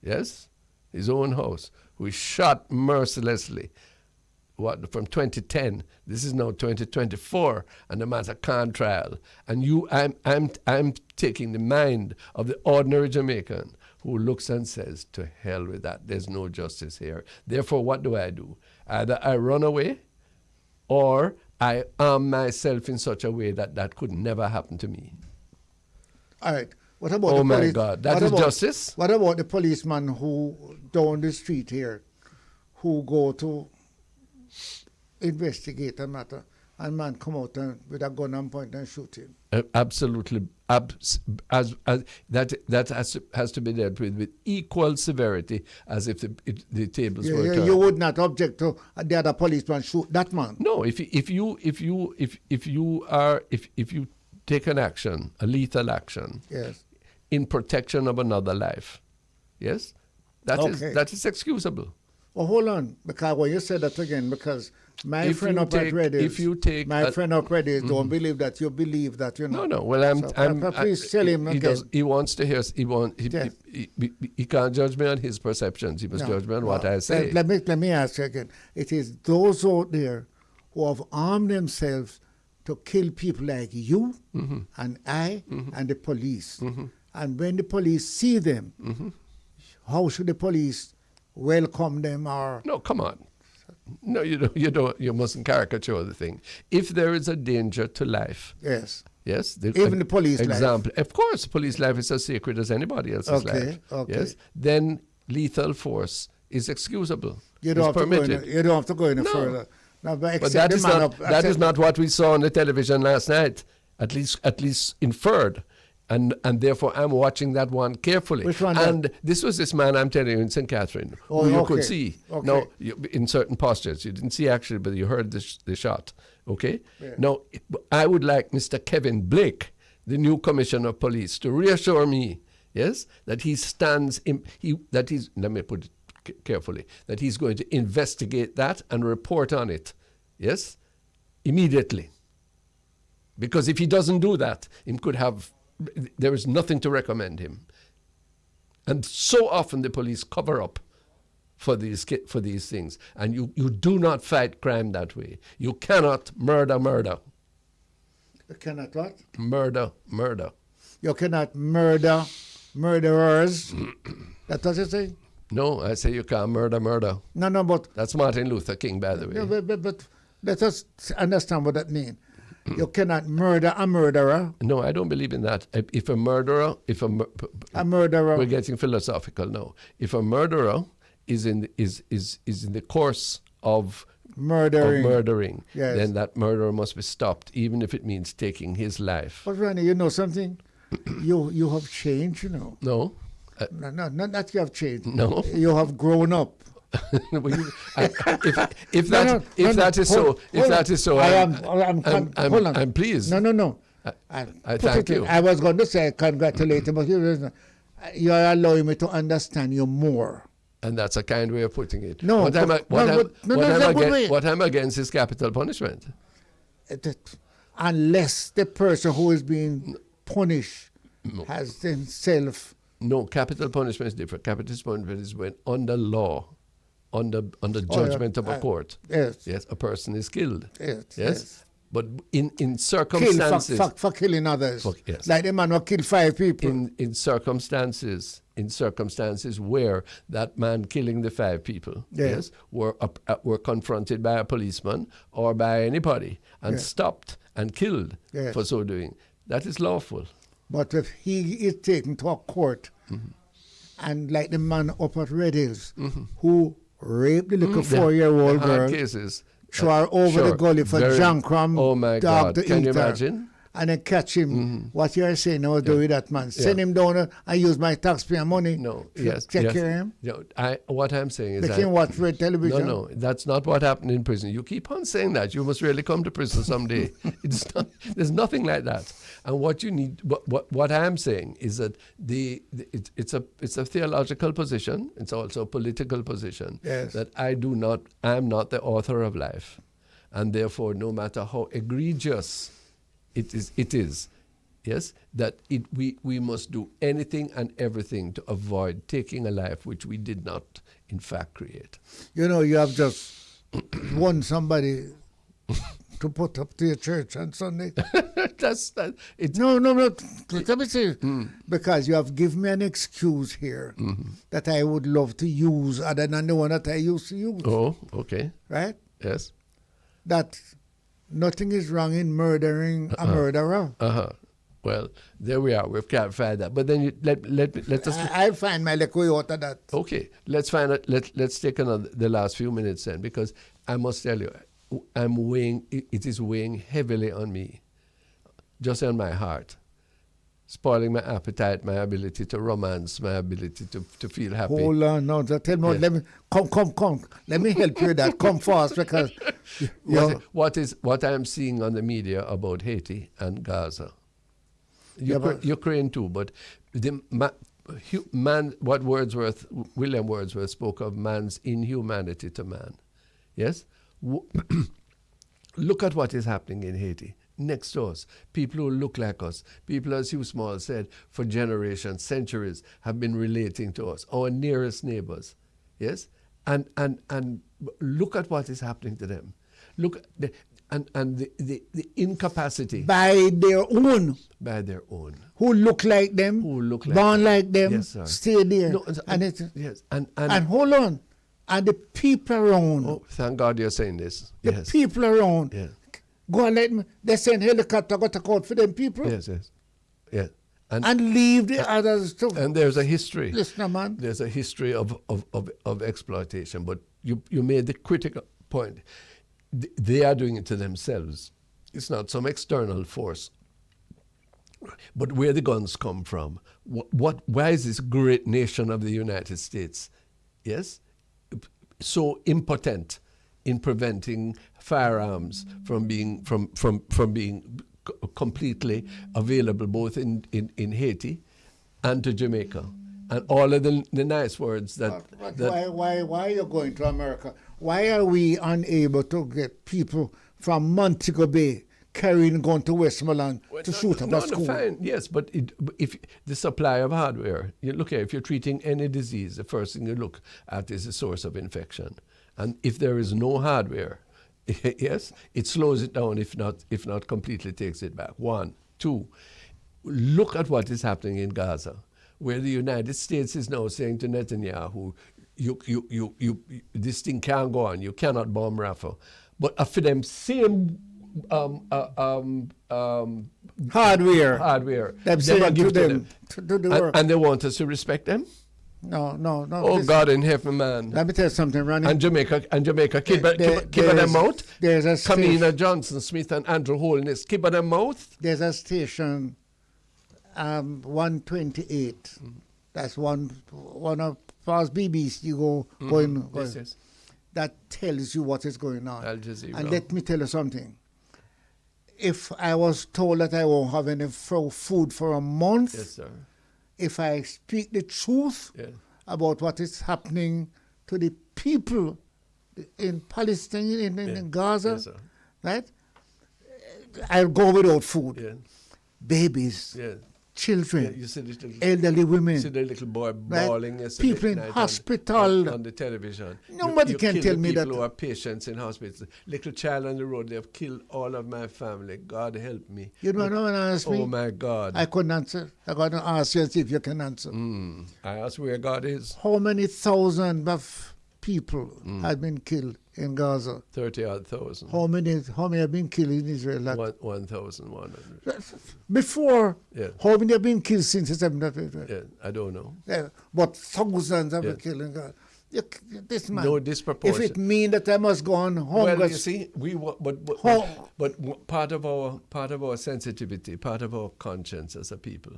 Yes, his own house, who is shot mercilessly. From 2010, this is now 2024, and the man's a con trial. And I'm taking the mind of the ordinary Jamaican who looks and says, to hell with that, there's no justice here. Therefore, what do? Either I run away, or I arm myself in such a way that could never happen to me. All right. What about the police? My God, that is justice? What about the policeman who, down the street here, who go to investigate a matter, and man come out with a gun and point and shoot him? Absolutely. That has to be dealt with equal severity as if the tables were turned. You would not object to the other policeman shoot that man? No. If you take an action, a lethal action, Yes. in protection of another life, yes, that is excusable. Well, hold on, because when you said that again, because my If friend you up at take- Reddit, if you take my a- friend up Reddit don't believe that you believe that, you know. No. Well, Please tell him he again. He wants to hear. Yes. He can't judge me on his perceptions. He must judge me on what I say. Let me ask you again. It is those out there who have armed themselves to kill people like you and I and the police. And when the police see them, how should the police welcome them or? No, come on. No, you mustn't caricature the thing. If there is a danger to life, Yes. yes, Even the police life. example. Of course, police life is as sacred as anybody else's life. Okay. Yes, then lethal force is excusable. You don't, It's have to go any, permitted. you don't have to go any No. further. No, But except that the is man not up- that is except- not what we saw on the television last night. At least inferred. And therefore, I'm watching that one carefully. Which one? And this was this man I'm telling you in St. Catherine, Oh, who you okay. could see. Okay. No, in certain postures. You didn't see actually, but you heard the shot. Okay? Yeah. Now, I would like Mr. Kevin Blake, the new commissioner of police, to reassure me, yes, that he stands in, let me put it carefully, that he's going to investigate that and report on it, yes, immediately. Because if he doesn't do that, there is nothing to recommend him. And so often the police cover up for these things. And you do not fight crime that way. You cannot murder. You cannot what? Murder. You cannot murder murderers. That's what you say? No, I say you can't murder. No, but, That's Martin Luther King, by the way. no, but let us understand what that means. You cannot murder a murderer. No, I don't believe in that. If a murderer, A murderer. we're getting philosophical now. If a murderer is in the course of murdering, Yes. then that murderer must be stopped, even if it means taking his life. But Ronnie, you know something? You have changed, you know. No, No, not that you have changed. No. You have grown up. if that is so, I'm pleased. No. I thank you. I was going to say congratulate you, but you are allowing me to understand you more. And that's a kind way of putting it. No, What I'm against is capital punishment. Unless the person who is being punished has himself. No, capital punishment is different. Capital punishment is when under law, under judgment of a court, Yes. a person is killed. Yes. But in circumstances, For killing others. Yes. Like the man who killed 5 people. in circumstances where that man killing the 5 people, were confronted by a policeman or by anybody and stopped and killed for so doing, that is lawful. But if he is taken to a court, and like the man up at Red Hills, who raped the little 4-year-old girl, cases, throw her over the gully for John Crumb oh my dog God, to can eat you her, imagine? and then catch him. What you're saying, I will do with that man. Send him down and use my taxpayer money to take care of him. No, what I'm saying is They can watch red television. No, that's not what happened in prison. You keep on saying that. You must really come to prison someday. There's nothing like that. And what you need, what I'm saying is that it's a theological position. It's also a political position. Yes. That I'm not the author of life, and therefore, no matter how egregious it is, yes, that we must do anything and everything to avoid taking a life which we did not, in fact, create. You know, you have just won somebody to put up to your church on Sunday. No. Let me say, because you have given me an excuse here that I would love to use other than the one that I used to use. Oh, okay. Right? Yes. That nothing is wrong in murdering a murderer. Well, there we are. We've clarified that. But then let us. I'll find my way out of that. Okay, let's find out. Let's take the last few minutes then, because I must tell you, it is weighing heavily on me, just on my heart, spoiling my appetite, my ability to romance, my ability to feel happy. Hold on, no, tell me. Yes. Let me come. Let me help you with that. Come fast, because What I'm seeing on the media about Haiti and Gaza, Ukraine too, but what William Wordsworth spoke of man's inhumanity to man. Yes? Look at what is happening in Haiti. Next to us, people who look like us, people, as Hugh Small said, for generations, centuries, have been relating to us, our nearest neighbors. Yes? And look at what is happening to them. Look at the incapacity. By their own. Who look like them, born like them, yes, sir. stay there. No, and hold on. And the people around. Oh, thank God you're saying this. The people around. Yes. Go and let me. They send helicopter go to court for them people. Yes. Yeah. And leave the others too. And there's a history. Listen, man. There's a history of exploitation. But you made the critical point. They are doing it to themselves. It's not some external force. But where the guns come from? Why is this great nation of the United States, yes, so impotent in preventing firearms from being completely available both in Haiti and to Jamaica? And all of the nice words that... Why are you going to America? Why are we unable to get people from Montego Bay carrying a gun to Westmoreland to shoot up a school? Fine. Yes, but if the supply of hardware, you look at, if you're treating any disease, the first thing you look at is the source of infection. And if there is no hardware, yes, it slows it down, if not completely takes it back. 1, 2, look at what is happening in Gaza, where the United States is now saying to Netanyahu, you this thing can't go on, you cannot bomb Rafah. But for them same hardware, they will give to them to do the work. And they want us to respect them? No. Oh, God in heaven, man. Let me tell you something, Ronnie. And Jamaica, keep them out. There's a Kamina Johnson Smith and Andrew Holness, keep them out. There's a station, 128. That's one of past BBC going. Yes. That tells you what is going on. Al Jazeera. And let me tell you something. If I was told that I won't have any food for a month, yes, sir. If I speak the truth about what is happening to the people in Palestine, in Gaza, yes, sir. Right? I'll go without food. Yeah. Babies, children, you see the elderly women. You see the little boy bawling yesterday. People in hospital. On the television. Nobody can tell me that. People who are patients in hospitals. Little child on the road, they have killed all of my family. God help me. You don't know when I asked me? Oh my God. I couldn't answer. I got to ask you and see if you can answer. I asked where God is. How many thousands of people have been killed in Gaza? 30-odd thousand. How many have been killed in Israel? 1,100. Before, how many have been killed since the 7th? Yeah, I don't know. But thousands have been killed in Gaza. This man. No disproportion. If it means that I must go on hunger. Well, you see, but part of our sensitivity, part of our conscience as a people,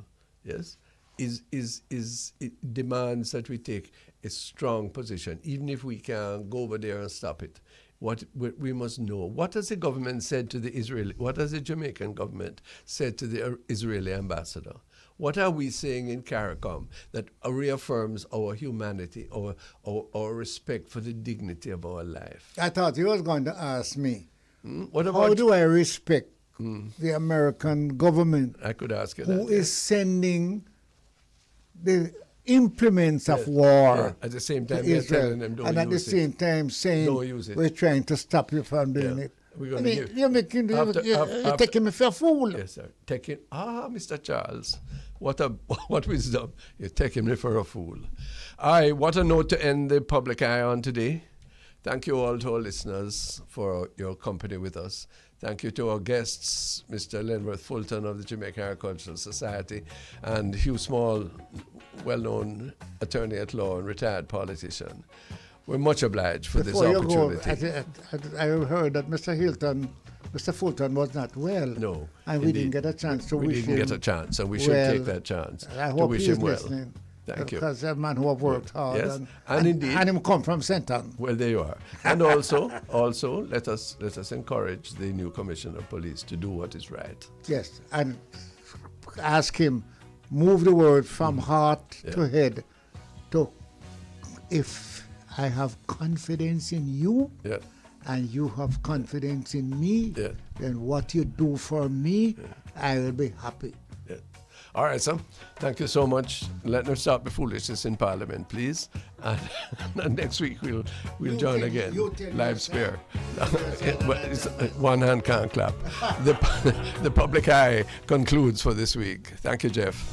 yes, it demands that we take a strong position, even if we can go over there and stop it. What we must know, what has the government said to the Israeli, what has the Jamaican government said to the Israeli ambassador? What are we saying in CARICOM that reaffirms our humanity, our respect for the dignity of our life? I thought you was going to ask me, how do I respect the American government? I could ask you that. Who is sending the implements of war at the same time to Israel, telling them don't and at the same time saying we're trying to stop you from doing it. You're taking me for a fool. Yes, sir. Mr. Charles, what wisdom. You're taking me for a fool. What a note to end the public eye on today. Thank you all to our listeners for your company with us. Thank you to our guests, Mr. Lenworth Fulton of the Jamaican Agricultural Society and Hugh Small, well-known attorney at law and retired politician. We're much obliged for this opportunity. I heard that Mr. Fulton was not well. No. And we didn't get a chance to wish him. We didn't get a chance, so we should take that chance to wish him well. Thank you. Because a man who have worked hard. Yes, and indeed. And him come from Senton. Well, there you are. And also, let us encourage the new Commissioner of Police to do what is right. Yes, and ask him, move the word from heart to head to, if I have confidence in you and you have confidence in me, then what you do for me, I will be happy. All right, sir. Thank you so much. Let them stop the foolishness in Parliament, please. And next week we'll join again. Live spare. One hand can't clap. The public eye concludes for this week. Thank you, Jeff.